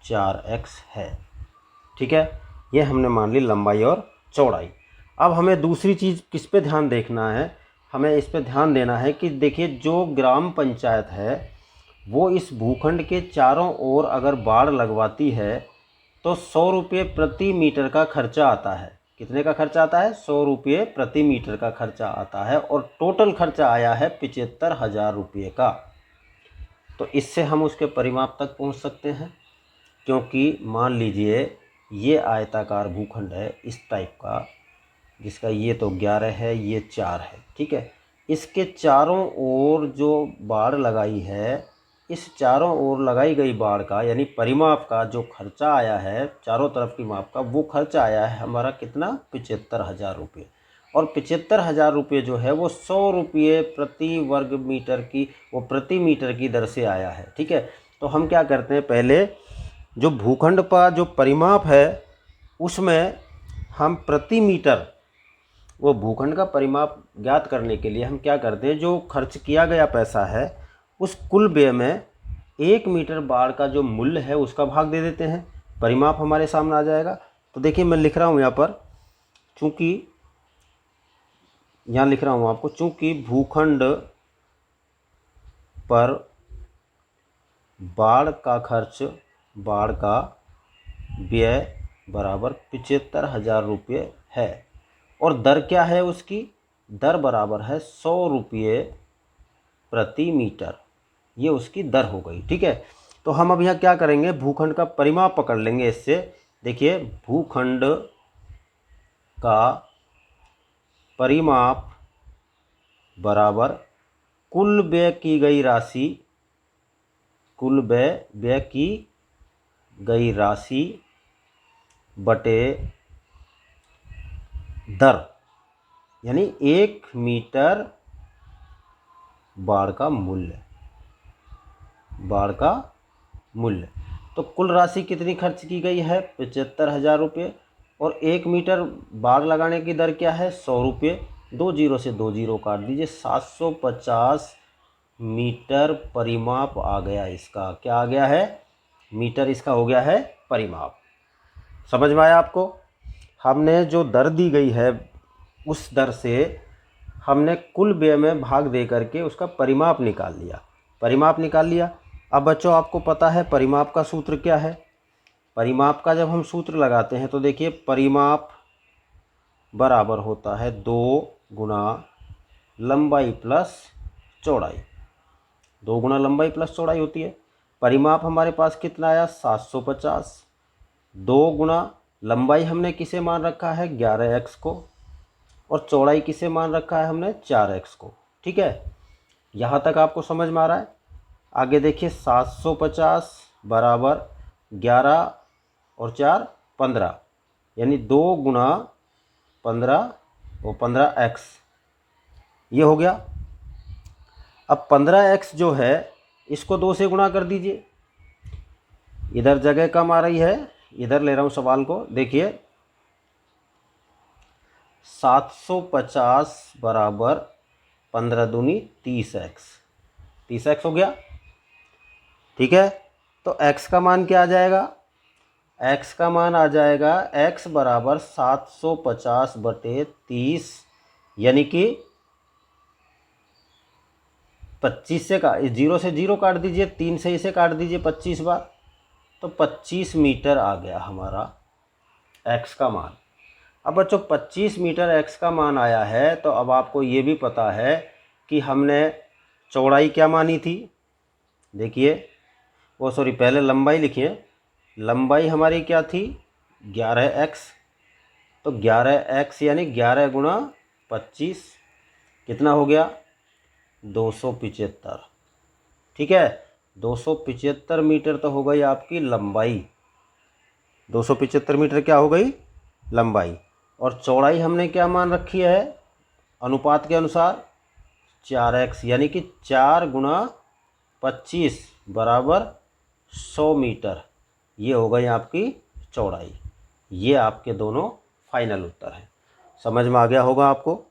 Speaker 1: 4x है। ठीक है, ये हमने मान ली लंबाई और चौड़ाई। अब हमें दूसरी चीज़ किस पे ध्यान देखना है, हमें इस पे ध्यान देना है कि देखिए जो ग्राम पंचायत है वो इस भूखंड के चारों ओर अगर बाड़ लगवाती है तो 100 रुपये प्रति मीटर का खर्चा आता है। कितने का खर्चा आता है? 100 रुपये प्रति मीटर का खर्चा आता है और टोटल खर्चा आया है 75,000 रुपये का। तो इससे हम उसके परिमाप तक पहुंच सकते हैं, क्योंकि मान लीजिए ये आयताकार भूखंड है इस टाइप का, जिसका ये तो 11 है, ये 4 है। ठीक है, इसके चारों ओर जो बाड़ लगाई है, इस चारों ओर लगाई गई बाड़ का यानी परिमाप का जो खर्चा आया है चारों तरफ की माप का, वो खर्चा आया है हमारा कितना? 75,000 रुपये। और 75,000 रुपये जो है वो 100 रुपये प्रति वर्ग मीटर की, वो प्रति मीटर की दर से आया है। ठीक है, तो हम क्या करते हैं, पहले जो भूखंड का जो परिमाप है उसमें हम प्रति मीटर, वो भूखंड का परिमाप ज्ञात करने के लिए हम क्या करते हैं, जो खर्च किया गया पैसा है उस कुल व्यय में 1 मीटर बाड़ का जो मूल्य है उसका भाग दे देते हैं, परिमाप हमारे सामने आ जाएगा। तो देखिए मैं लिख रहा हूँ यहाँ पर, चूँकि यहाँ लिख रहा हूँ आपको, चूँकि भूखंड पर बाड़ का खर्च, बाड़ का व्यय बराबर 75,000 रुपये है और दर क्या है उसकी? दर बराबर है 100 रुपये प्रति मीटर, ये उसकी दर हो गई। ठीक है, तो हम अब यहाँ क्या करेंगे, भूखंड का परिमाप पकड़ लेंगे इससे। देखिए भूखंड का परिमाप बराबर कुल व्यय की गई राशि, कुल व्यय की गई राशि बटे दर, यानी 1 मीटर बाड़ का मूल्य, बाड़ का मूल्य। तो कुल राशि कितनी खर्च की गई है? 75,000 रुपये। और 1 मीटर बाड़ लगाने की दर क्या है? 100 रुपये। 2 जीरो से 2 जीरो काट दीजिए, 750 मीटर परिमाप आ गया इसका। क्या आ गया है? मीटर इसका हो गया है परिमाप। समझ में आया आपको? हमने जो दर दी गई है उस दर से हमने कुल व्यय में भाग दे करके उसका परिमाप निकाल लिया, परिमाप निकाल लिया। अब बच्चों आपको पता है परिमाप का सूत्र क्या है? परिमाप का जब हम सूत्र लगाते हैं तो देखिए परिमाप बराबर होता है 2 गुना लंबाई प्लस चौड़ाई। 2 गुना लंबाई प्लस चौड़ाई होती है। परिमाप हमारे पास कितना आया? 750। 2 गुना लंबाई हमने किसे मान रखा है? 11x को, और चौड़ाई किसे मान रखा है हमने? 4x को। ठीक है, यहाँ तक आपको समझ में आ रहा है? आगे देखिए 750 बराबर 11 और 4 15, यानी 2 गुना 15 और 15x, ये हो गया। अब 15x जो है इसको 2 से गुणा कर दीजिए। इधर जगह कम आ रही है, इधर ले रहा हूँ सवाल को। देखिए 750 बराबर 15 दूनी 30x, 30x हो गया। ठीक है, तो x का मान क्या आ जाएगा? x का मान आ जाएगा x बराबर 750 बटे 30, यानी कि 25 से का 0 से 0 काट दीजिए, 3 से इसे काट दीजिए 25 बार, तो 25 मीटर आ गया हमारा x का मान। अब बच्चों 25 मीटर x का मान आया है, तो अब आपको ये भी पता है कि हमने चौड़ाई क्या मानी थी। देखिए वो सॉरी पहले लंबाई लिखिए। लंबाई हमारी क्या थी? 11x। तो 11x यानी 11 गुणा 25 कितना हो गया? 275। ठीक है, 275 मीटर तो हो गई आपकी लंबाई। 275 मीटर क्या हो गई? लंबाई। और चौड़ाई हमने क्या मान रखी है अनुपात के अनुसार? 4x, यानी कि 4 गुणा 25 बराबर 100 मीटर, ये हो गई आपकी चौड़ाई। ये आपके दोनों फाइनल उत्तर हैं। समझ में आ गया होगा आपको।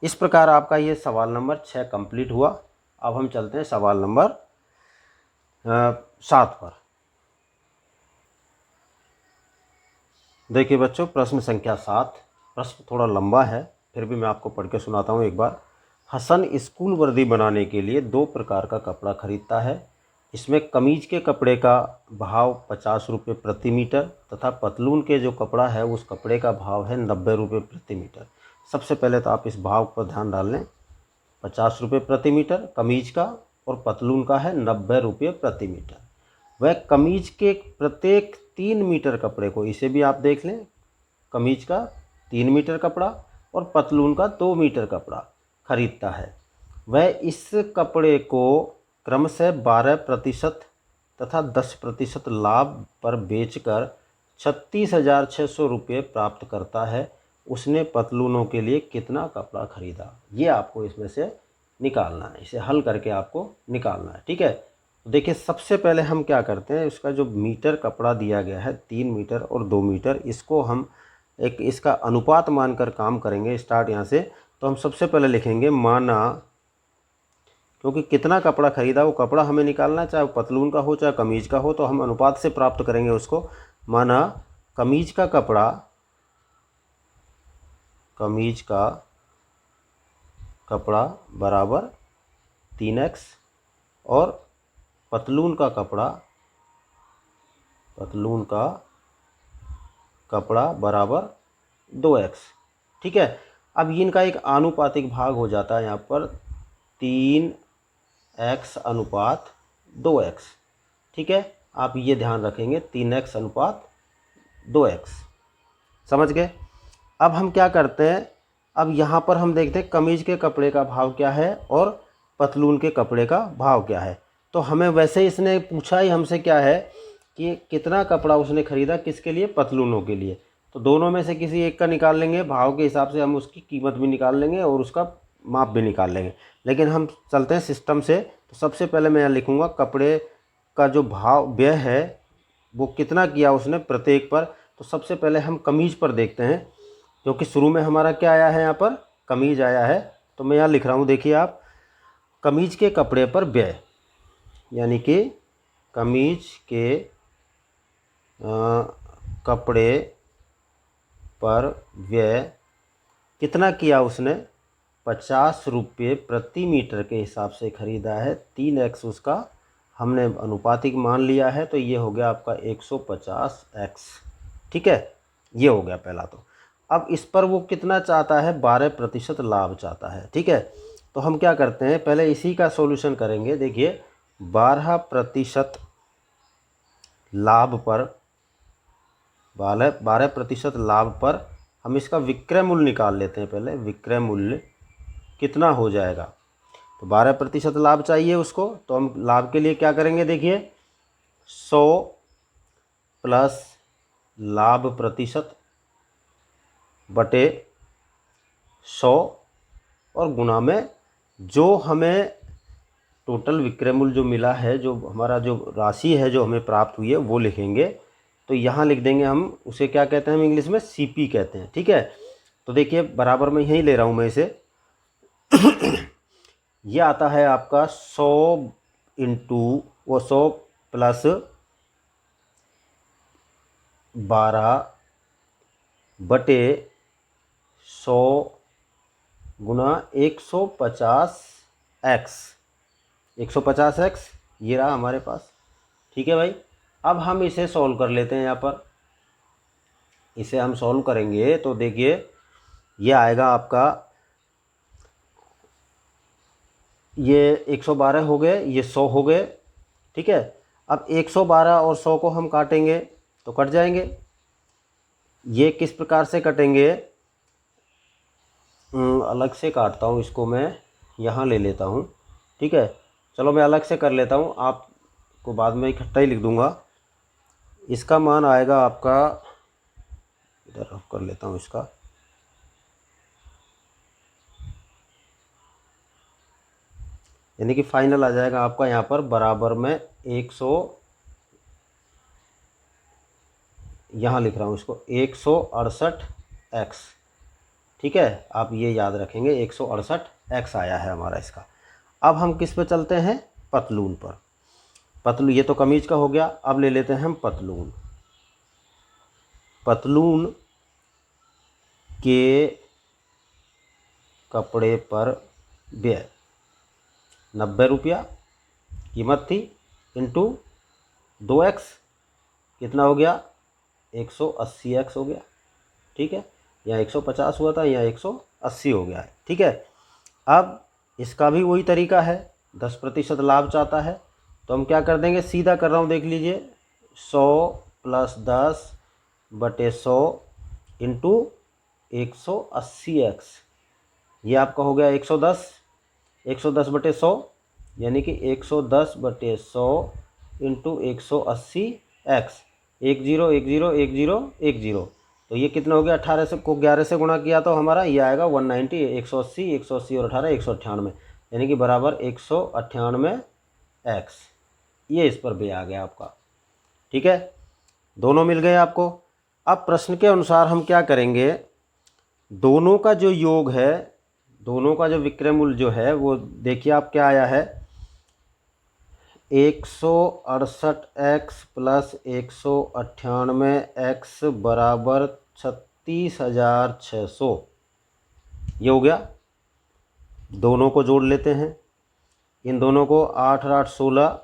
Speaker 1: इस प्रकार आपका ये सवाल नंबर 6 कंप्लीट हुआ। अब हम चलते हैं सवाल नंबर 7 पर। देखिए बच्चों, प्रश्न संख्या 7। प्रश्न थोड़ा लंबा है, फिर भी मैं आपको पढ़ के सुनाता हूँ एक बार। हसन स्कूल वर्दी बनाने के लिए 2 प्रकार का कपड़ा खरीदता है। इसमें कमीज के कपड़े का भाव 50 रुपये प्रति मीटर तथा पतलून के जो कपड़ा है उस कपड़े का भाव है 90 रुपये प्रति मीटर। सबसे पहले तो आप इस भाव पर ध्यान डाल लें। 50 रुपये प्रति मीटर कमीज का और पतलून का है 90 रुपये प्रति मीटर। वह कमीज के प्रत्येक 3 मीटर कपड़े को, इसे भी आप देख लें, कमीज का 3 मीटर कपड़ा और पतलून का 2 मीटर कपड़ा खरीदता है। वह इस कपड़े को क्रमशः 12% तथा 10% लाभ पर बेचकर 36,600 रुपये प्राप्त करता है। उसने पतलूनों के लिए कितना कपड़ा खरीदा? ये आपको इसमें से निकालना है, इसे हल करके आपको निकालना है। ठीक है, तो देखिए सबसे पहले हम क्या करते हैं, उसका जो मीटर कपड़ा दिया गया है 3 मीटर और 2 मीटर, इसको हम एक इसका अनुपात मानकर काम करेंगे। स्टार्ट यहाँ से, तो हम सबसे पहले लिखेंगे माना, क्योंकि कितना कपड़ा खरीदा वो कपड़ा हमें निकालना है, चाहे वो पतलून का हो चाहे कमीज का हो, तो हम अनुपात से प्राप्त करेंगे उसको। माना कमीज का कपड़ा बराबर 3x और पतलून का कपड़ा बराबर 2x। ठीक है, अब इनका एक आनुपातिक भाग हो जाता है यहाँ पर 3x अनुपात 2x। ठीक है, आप ये ध्यान रखेंगे 3x अनुपात 2x। समझ गए? अब हम क्या करते हैं, अब यहाँ पर हम देखते हैं कमीज के कपड़े का भाव क्या है और पतलून के कपड़े का भाव क्या है। तो हमें वैसे इसने पूछा ही हमसे क्या है कि कितना कपड़ा उसने खरीदा, किसके लिए? पतलूनों के लिए। तो दोनों में से किसी एक का निकाल लेंगे, भाव के हिसाब से हम उसकी कीमत भी निकाल लेंगे और उसका माप भी निकाल लेंगे। लेकिन हम चलते हैं सिस्टम से। तो सबसे पहले मैं यहाँ लिखूँगा कपड़े का जो भाव व्यय है वो कितना किया उसने प्रत्येक पर। तो सबसे पहले हम कमीज पर देखते हैं, क्योंकि शुरू में हमारा क्या आया है, यहाँ पर कमीज आया है। तो मैं यहाँ लिख रहा हूँ, देखिए आप, कमीज के कपड़े पर व्यय, यानी कि कमीज के कपड़े पर व्यय कितना किया उसने? 50 रुपये प्रति मीटर के हिसाब से खरीदा है। 3x उसका हमने अनुपातिक मान लिया है, तो ये हो गया आपका 150x। ठीक है, ये हो गया पहला। तो अब इस पर वो कितना चाहता है? 12% लाभ चाहता है। ठीक है, तो हम क्या करते हैं, पहले इसी का सॉल्यूशन करेंगे। देखिए 12% लाभ पर 12% लाभ पर हम इसका विक्रय मूल्य निकाल लेते हैं। पहले विक्रय मूल्य कितना हो जाएगा? तो 12% लाभ चाहिए उसको, तो हम लाभ के लिए क्या करेंगे, देखिए 100 प्लस लाभ प्रतिशत बटे 100 और गुणा में जो हमें टोटल विक्रय मूल्य जो मिला है, जो हमारा जो राशि है जो हमें प्राप्त हुई है वो लिखेंगे। तो यहाँ लिख देंगे हम, उसे क्या कहते हैं, हम इंग्लिश में CP कहते हैं। ठीक है, तो देखिए बराबर में यहीं ले रहा हूँ मैं इसे। ये आता है आपका 100 इंटू वो 100 प्लस 12 बटे 100 गुना 150x। 150x ये रहा हमारे पास। ठीक है भाई, अब हम इसे सॉल्व कर लेते हैं। यहाँ पर इसे हम सॉल्व करेंगे तो देखिए ये आएगा आपका, ये 112 हो गए, ये 100 हो गए। ठीक है, अब 112 और 100 को हम काटेंगे तो कट जाएंगे। ये किस प्रकार से कटेंगे, अलग से काटता हूँ इसको, मैं यहाँ ले लेता हूँ। ठीक है, चलो मैं अलग से कर लेता हूँ, आपको बाद में इकट्ठा ही लिख दूँगा। इसका मान आएगा आपका, इधर रफ कर लेता हूँ इसका, यानी कि फाइनल आ जाएगा आपका यहाँ पर बराबर में यहाँ लिख रहा हूँ इसको 168x, ठीक है। आप ये याद रखेंगे 168x आया है हमारा इसका। अब हम किस पे चलते हैं, पतलून पर। पतलून, ये तो कमीज का हो गया, अब ले लेते हैं हम पतलून। पतलून के कपड़े पर व्यय 90 रुपया कीमत थी, इंटू 2x कितना हो गया, 180x हो गया, ठीक है। यहाँ 150 हुआ था, यहाँ 180 हो गया है, ठीक है। अब इसका भी वही तरीका है, 10% लाभ चाहता है, तो हम क्या कर देंगे, सीधा कर रहा हूँ, देख लीजिए 100 + 10/100 इंटू 180x, ये आपका हो गया 110, 110/100 यानी कि 110/100 इंटू 180x, 10 10 10 10, तो ये कितना हो गया, 18 से को 11 से गुणा किया तो हमारा ये आएगा 190, 180 180 और 18 198, यानी कि बराबर 198x। ये इस पर भी आ गया आपका, ठीक है। दोनों मिल गए आपको। अब प्रश्न के अनुसार हम क्या करेंगे, दोनों का जो योग है, दोनों का जो विक्रय मूल्य जो है वो देखिए आप क्या आया है, 168x + 198x बराबर 36,600, ये हो गया। दोनों को जोड़ लेते हैं, इन दोनों को 8 8 16,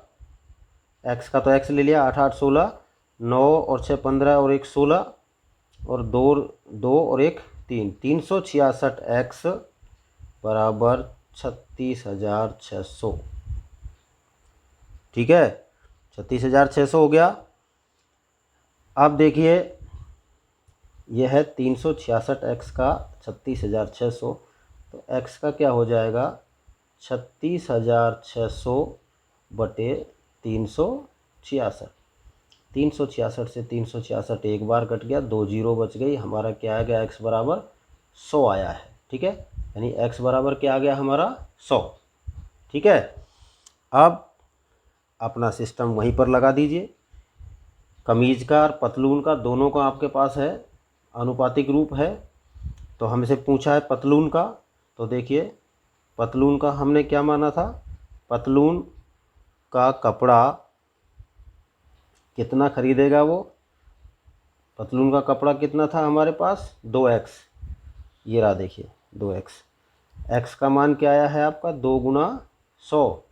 Speaker 1: x का तो x ले लिया, 8 8 16, 9 और 6 15 और 1 16 और 2 और 1 3, 366x बराबर 36,600, ठीक है। 36,600 हो गया। अब देखिए यह है 366x का 36,600, तो x का क्या हो जाएगा, 36,600 बटे 366, 366 से 366 एक बार कट गया, 2 जीरो बच गई, हमारा क्या आ गया, x बराबर 100 आया है, ठीक है। यानी x बराबर क्या आ गया हमारा 100, ठीक है। अब अपना सिस्टम वहीं पर लगा दीजिए, कमीज का और पतलून का दोनों का आपके पास है, अनुपातिक रूप है। तो हमसे पूछा है पतलून का, तो देखिए पतलून का हमने क्या माना था, पतलून का कपड़ा कितना खरीदेगा वो, पतलून का कपड़ा कितना था हमारे पास, 2x, ये रहा देखिए 2x, x का मान क्या आया है आपका, 2 × 100,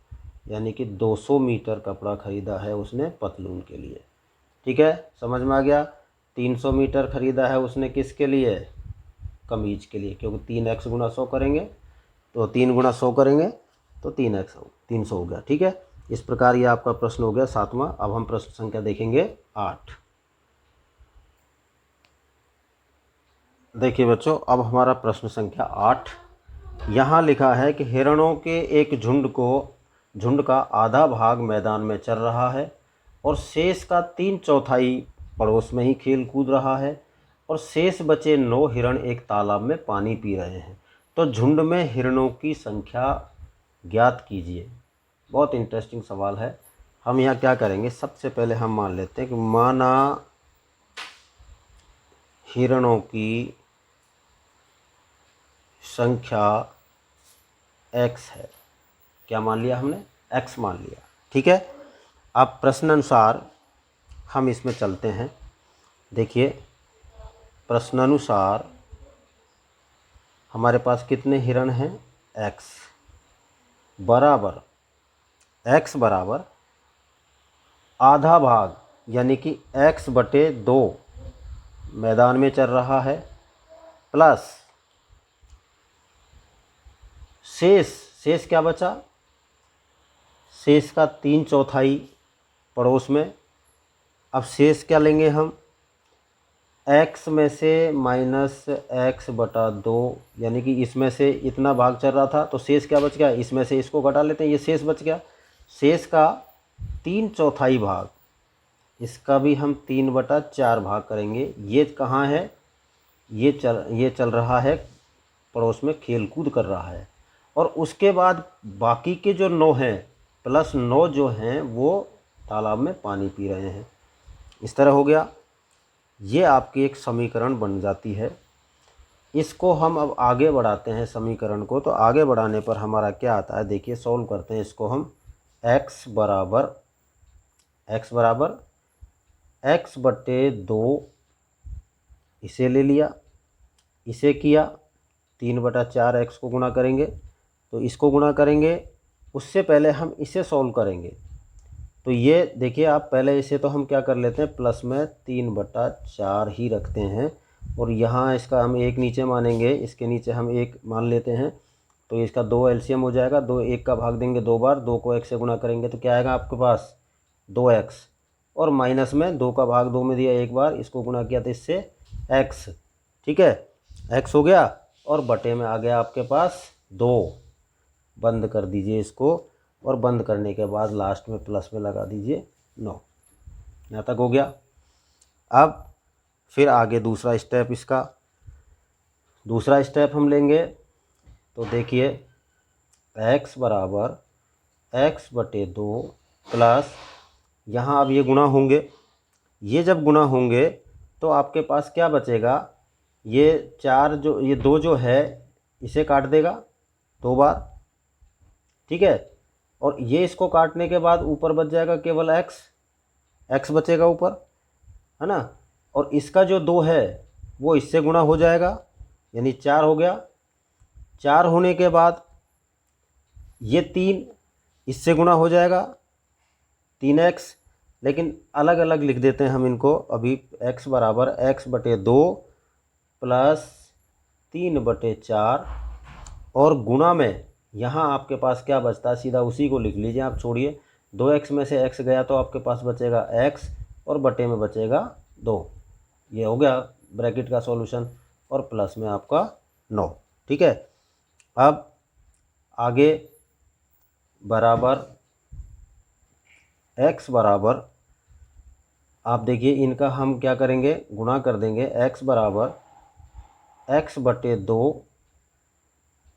Speaker 1: यानी कि 200 मीटर कपड़ा खरीदा है उसने पतलून के लिए, ठीक है। समझ में आ गया। 300 मीटर खरीदा है उसने किसके लिए, कमीज के लिए, क्योंकि 3x × 100 करेंगे तो 3 × 100 करेंगे तो 3x 300 हो गया, ठीक है। इस प्रकार ये आपका प्रश्न हो गया 7वां। अब हम प्रश्न संख्या देखेंगे 8। देखिए बच्चों, अब हमारा प्रश्न संख्या 8, यहाँ लिखा है कि हिरणों के एक झुंड का आधा भाग मैदान में चल रहा है और शेष का 3/4 पड़ोस में ही खेल कूद रहा है, और शेष बचे 9 हिरण एक तालाब में पानी पी रहे हैं, तो झुंड में हिरणों की संख्या ज्ञात कीजिए। बहुत इंटरेस्टिंग सवाल है। हम यहाँ क्या करेंगे, सबसे पहले हम मान लेते हैं कि माना हिरणों की संख्या x है, क्या मान लिया हमने, x मान लिया, ठीक है। अब प्रश्नानुसार हम इसमें चलते हैं। देखिए प्रश्नानुसार हमारे पास कितने हिरण हैं, x बराबर आधा भाग, यानी कि x/2 मैदान में चल रहा है, प्लस शेष क्या बचा, शेष का 3/4 पड़ोस में। अब शेष क्या लेंगे हम, x में से -x/2, यानी कि इसमें से इतना भाग चल रहा था तो शेष क्या बच गया, इसमें से इसको घटा लेते हैं, ये शेष बच गया। शेष का 3/4 भाग, इसका भी हम 3/4 भाग करेंगे। ये कहाँ है, ये चल रहा है पड़ोस में, खेल कूद कर रहा है। और उसके बाद बाकी के जो 9 हैं प्लस 9 जो हैं वो तालाब में पानी पी रहे हैं। इस तरह हो गया। ये आपकी एक समीकरण बन जाती है। इसको हम अब आगे बढ़ाते हैं समीकरण को, तो आगे बढ़ाने पर हमारा क्या आता है, देखिए सॉल्व करते हैं इसको हम। x बराबर x बटे 2, इसे ले लिया, इसे किया 3/4 x को गुणा करेंगे, तो इसको गुणा करेंगे। उससे पहले हम इसे सॉल्व करेंगे, तो ये देखिए आप पहले इसे तो हम क्या कर लेते हैं, प्लस में 3/4 ही रखते हैं, और यहाँ इसका हम 1 नीचे मानेंगे, इसके नीचे हम 1 मान लेते हैं, तो इसका 2 एलसीएम हो जाएगा। 2 1 का भाग देंगे 2 बार, 2 को 1 से गुणा करेंगे तो क्या आएगा आपके पास 2x, और माइनस में 2 का भाग 2 में दिया 1 बार, इसको गुणा किया तो इससे x, ठीक है, x हो गया, और बटे में आ गया आपके पास 2। बंद कर दीजिए इसको, और बंद करने के बाद लास्ट में प्लस में लगा दीजिए 9। यहाँ तक हो गया। अब फिर आगे दूसरा स्टेप, इसका दूसरा स्टेप हम लेंगे, तो देखिए x बराबर x बटे 2 प्लस, यहाँ अब ये गुणा होंगे, ये जब गुणा होंगे तो आपके पास क्या बचेगा, ये 4 जो ये 2 जो है इसे काट देगा 2 बार, ठीक है, और ये इसको काटने के बाद ऊपर बच जाएगा केवल x बचेगा ऊपर, है ना, और इसका जो 2 है वो इससे गुणा हो जाएगा, यानी 4 हो गया। 4 होने के बाद ये 3 इससे गुणा हो जाएगा 3x, लेकिन अलग अलग लिख देते हैं हम इनको अभी। x बराबर x बटे 2 प्लस 3/4, और गुणा में यहाँ आपके पास क्या बचता है, सीधा उसी को लिख लीजिए आप, छोड़िए 2x में से x गया तो आपके पास बचेगा x, और बटे में बचेगा 2। ये हो गया ब्रैकेट का सॉल्यूशन, और प्लस में आपका 9, ठीक है। अब आगे बराबर x बराबर, आप देखिए इनका हम क्या करेंगे, गुणा कर देंगे। x बराबर x बटे 2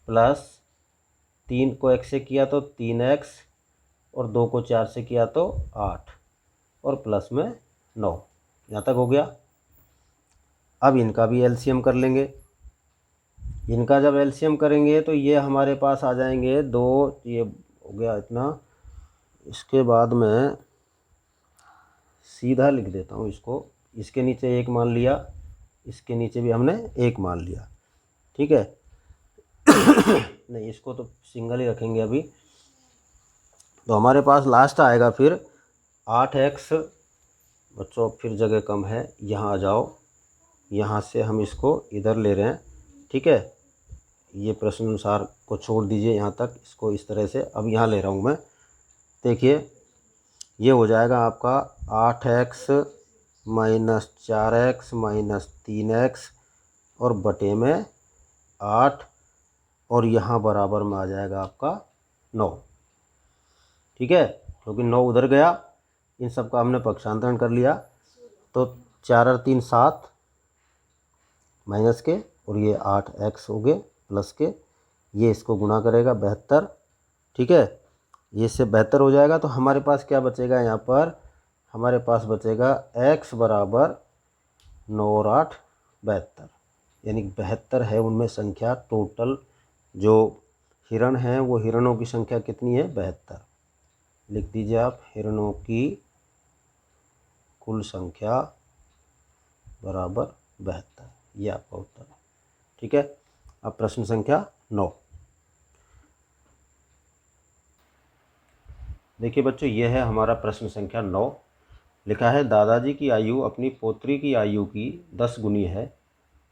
Speaker 1: प्लस 3 को x से किया तो 3x, और 2 को 4 से किया तो 8, और प्लस में 9। यहाँ तक हो गया। अब इनका भी एलसीएम कर लेंगे। इनका जब एलसीएम करेंगे तो ये हमारे पास आ जाएंगे 2, ये हो गया इतना। इसके बाद में सीधा लिख देता हूँ इसको, इसके नीचे 1 मान लिया, इसके नीचे भी हमने 1 मान लिया, ठीक है। नहीं, इसको तो सिंगल ही रखेंगे अभी। तो हमारे पास लास्ट आएगा फिर 8x, बच्चों फिर जगह कम है, यहाँ आ जाओ, यहाँ से हम इसको इधर ले रहे हैं, ठीक है। ये प्रश्न अनुसार को छोड़ दीजिए यहाँ तक, इसको इस तरह से अब यहाँ ले रहा हूँ मैं। देखिए ये हो जाएगा आपका 8x minus 4x minus 3x, और बटे में 8, और यहाँ बराबर में आ जाएगा आपका 9, ठीक है, क्योंकि 9 उधर गया। इन सब का हमने पक्षांतरण कर लिया, तो 4 और 3 7 माइनस के, और ये 8x हो गए प्लस के, ये इसको गुणा करेगा 72, ठीक है, ये इससे 72 हो जाएगा। तो हमारे पास क्या बचेगा, यहाँ पर हमारे पास बचेगा x बराबर 9 और 8 72, यानी 72 है उनमें संख्या। टोटल जो हिरण हैं वो हिरणों की संख्या कितनी है, 72। लिख दीजिए आप, हिरणों की कुल संख्या बराबर 72, ये आपका उत्तर है, ठीक है। अब प्रश्न संख्या 9, देखिए बच्चों, ये है हमारा प्रश्न संख्या 9। लिखा है दादाजी की आयु अपनी पोत्री की आयु की 10 गुनी है।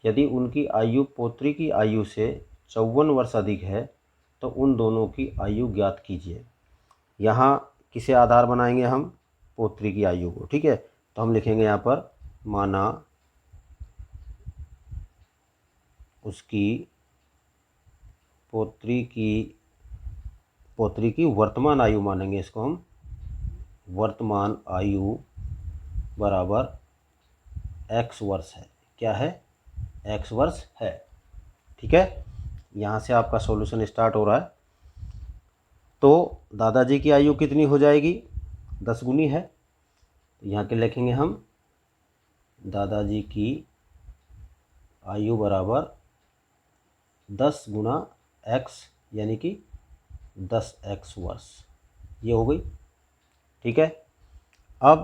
Speaker 1: यदि उनकी आयु पोत्री की आयु से 54 वर्ष अधिक है तो उन दोनों की आयु ज्ञात कीजिए। यहाँ किसे आधार बनाएंगे हम, पोत्री की आयु को, ठीक है। तो हम लिखेंगे यहाँ पर, माना उसकी पोत्री की वर्तमान आयु मानेंगे इसको हम, वर्तमान आयु बराबर x वर्ष है। क्या है, x वर्ष है, ठीक है। यहाँ से आपका सॉल्यूशन स्टार्ट हो रहा है। तो दादाजी की आयु कितनी हो जाएगी, 10 गुनी है, तो यहाँ के लिखेंगे हम दादाजी की आयु बराबर 10 गुना x यानी कि 10x वर्ष, ये हो गई। ठीक है। अब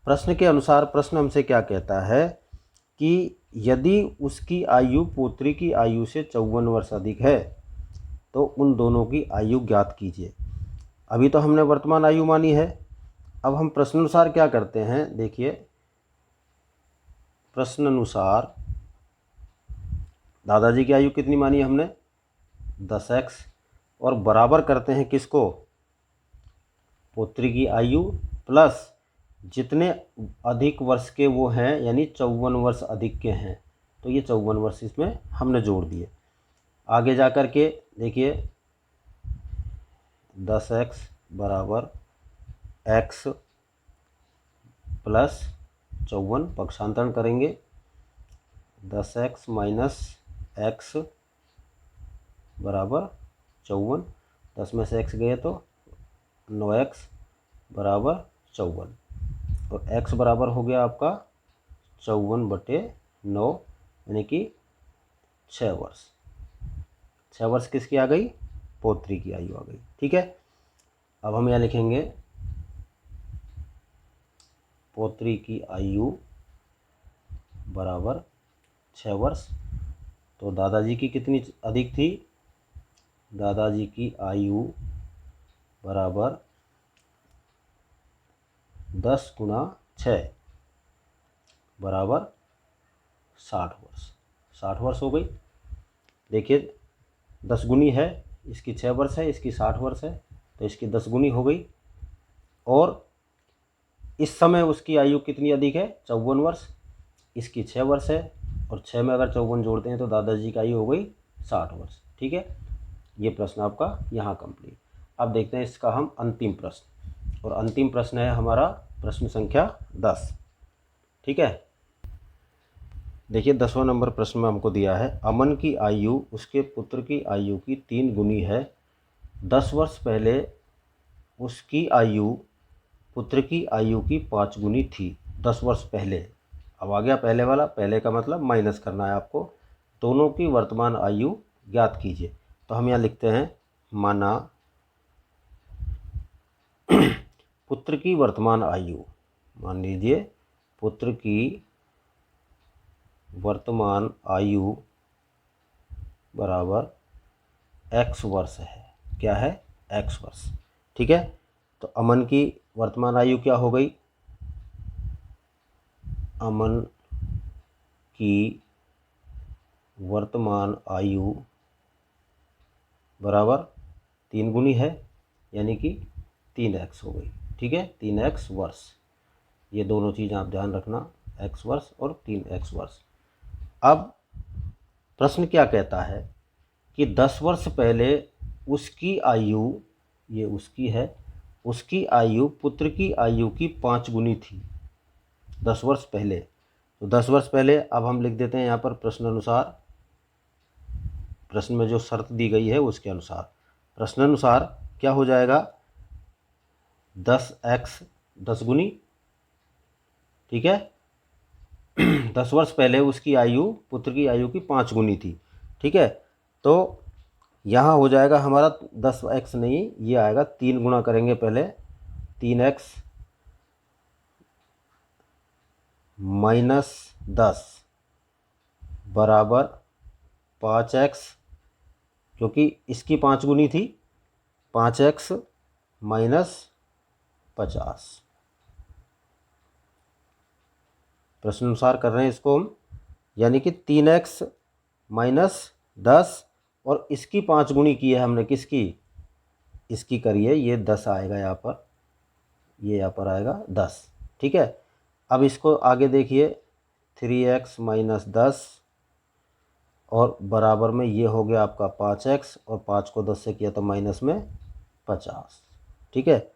Speaker 1: प्रश्न के अनुसार प्रश्न हमसे क्या कहता है कि यदि उसकी आयु पुत्री की आयु से 54 वर्ष अधिक है तो उन दोनों की आयु ज्ञात कीजिए। अभी तो हमने वर्तमान आयु मानी है। अब हम प्रश्नानुसार क्या करते हैं, देखिए प्रश्नानुसार दादाजी की आयु कितनी मानी हमने, 10x, और बराबर करते हैं किसको, पुत्री की आयु प्लस जितने अधिक वर्ष के वो हैं, यानी 54 वर्ष अधिक के हैं, तो ये 54 वर्ष इसमें हमने जोड़ दिए। आगे जा कर के देखिए 10x बराबर x प्लस 54, पक्षांतरण करेंगे 10x माइनस x बराबर 54, 10 में से x गए तो 9x बराबर 54, और x बराबर हो गया आपका 54/9 यानी कि 6 वर्ष। 6 वर्ष किसकी आ गई, पौत्री की आयु आ गई। ठीक है। अब हम यहाँ लिखेंगे पौत्री की आयु बराबर 6 वर्ष। तो दादाजी की कितनी अधिक थी, दादाजी की आयु बराबर 10 गुना 6 बराबर 60 वर्ष। 60 वर्ष हो गई। देखिए 10 गुनी है, इसकी 6 वर्ष है, इसकी 60 वर्ष है, तो इसकी 10 गुनी हो गई। और इस समय उसकी आयु कितनी अधिक है, 54 वर्ष, इसकी 6 वर्ष है, और 6 में अगर 54 जोड़ते हैं तो दादाजी की आयु हो गई 60 वर्ष। ठीक है। ये प्रश्न आपका यहाँ कंप्लीट। अब देखते हैं इसका हम अंतिम प्रश्न, और अंतिम प्रश्न है हमारा प्रश्न संख्या 10। ठीक है। देखिए 10वां नंबर प्रश्न में हमको दिया है, अमन की आयु उसके पुत्र की आयु की 3 गुनी है। 10 वर्ष पहले उसकी आयु पुत्र की आयु की 5 गुनी थी। 10 वर्ष पहले, अब आ गया पहले वाला, पहले का मतलब माइनस करना है आपको। दोनों की वर्तमान आयु ज्ञात कीजिए। तो हम यहाँ लिखते हैं, माना पुत्र की वर्तमान आयु, मान लीजिए पुत्र की वर्तमान आयु बराबर x वर्ष है। क्या है, x वर्ष। ठीक है। तो अमन की वर्तमान आयु क्या हो गई, अमन की वर्तमान आयु बराबर 3 गुनी है, यानी कि 3x हो गई। ठीक है, 3x वर्ष। ये दोनों चीज़ आप ध्यान रखना, x वर्ष और 3x वर्ष। अब प्रश्न क्या कहता है कि 10 वर्ष पहले उसकी आयु, ये उसकी है, उसकी आयु पुत्र की आयु की 5 गुनी थी 10 वर्ष पहले। तो 10 वर्ष पहले, अब हम लिख देते हैं यहाँ पर प्रश्न अनुसार, प्रश्न में जो शर्त दी गई है उसके अनुसार। प्रश्नानुसार क्या हो जाएगा, 10x 10 गुनी। ठीक है। 10 वर्ष पहले उसकी आयु पुत्र की आयु की 5 गुनी थी। ठीक है। तो यहाँ हो जाएगा हमारा 10x नहीं, ये आएगा 3 गुना करेंगे पहले, 3x माइनस 10 बराबर 5x, क्योंकि इसकी 5 गुनी थी, 5x माइनस 50। प्रश्न अनुसार कर रहे हैं इसको हम, यानी कि 3x माइनस 10, और इसकी 5 गुनी की है हमने, किसकी, इसकी करिए, ये 10 आएगा यहाँ पर, ये यहाँ पर आएगा 10। ठीक है। अब इसको आगे देखिए, 3x माइनस 10 और बराबर में ये हो गया आपका 5x, और 5 को 10 से किया तो माइनस में 50। ठीक है।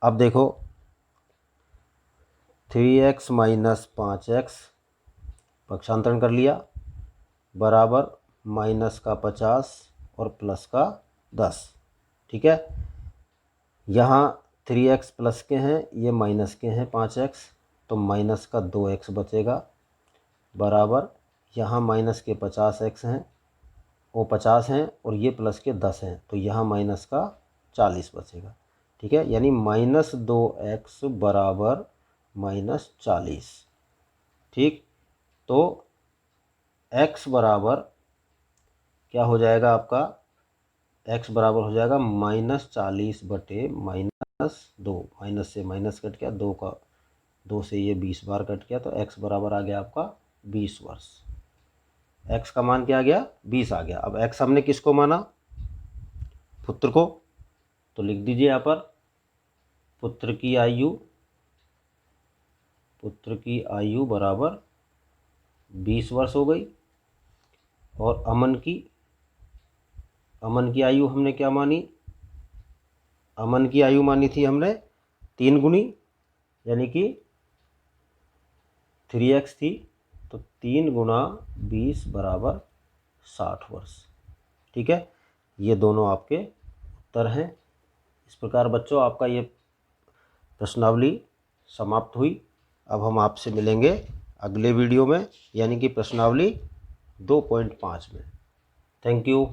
Speaker 1: अब देखो 3x माइनस 5x, पक्षांतरण कर लिया, बराबर माइनस का 50 और प्लस का 10। ठीक है। यहाँ 3x प्लस के हैं, ये माइनस के हैं 5x, तो माइनस का 2x बचेगा बराबर यहाँ माइनस के 50x हैं, वो 50 हैं और ये प्लस के 10 हैं, तो यहाँ माइनस का 40 बचेगा। ठीक है, यानी -2x बराबर -40। ठीक, तो x बराबर क्या हो जाएगा आपका, x बराबर हो जाएगा -40 बटे -2, माइनस से माइनस कट गया, 2 से ये 20 बार कट गया, तो x बराबर आ गया आपका 20 वर्ष। x का मान क्या आ गया, 20 आ गया। अब x हमने किसको माना, पुत्र को, तो लिख दीजिए यहाँ पर पुत्र की आयु बराबर 20 वर्ष हो गई। और अमन की आयु हमने क्या मानी, अमन की आयु मानी थी हमने 3 गुनी, यानी कि 3x थी, तो 3 गुना 20 बराबर 60 वर्ष। ठीक है, ये दोनों आपके उत्तर हैं। इस प्रकार बच्चों आपका ये प्रश्नावली समाप्त हुई। अब हम आपसे मिलेंगे अगले वीडियो में, यानी कि प्रश्नावली 2.5 में। Thank you.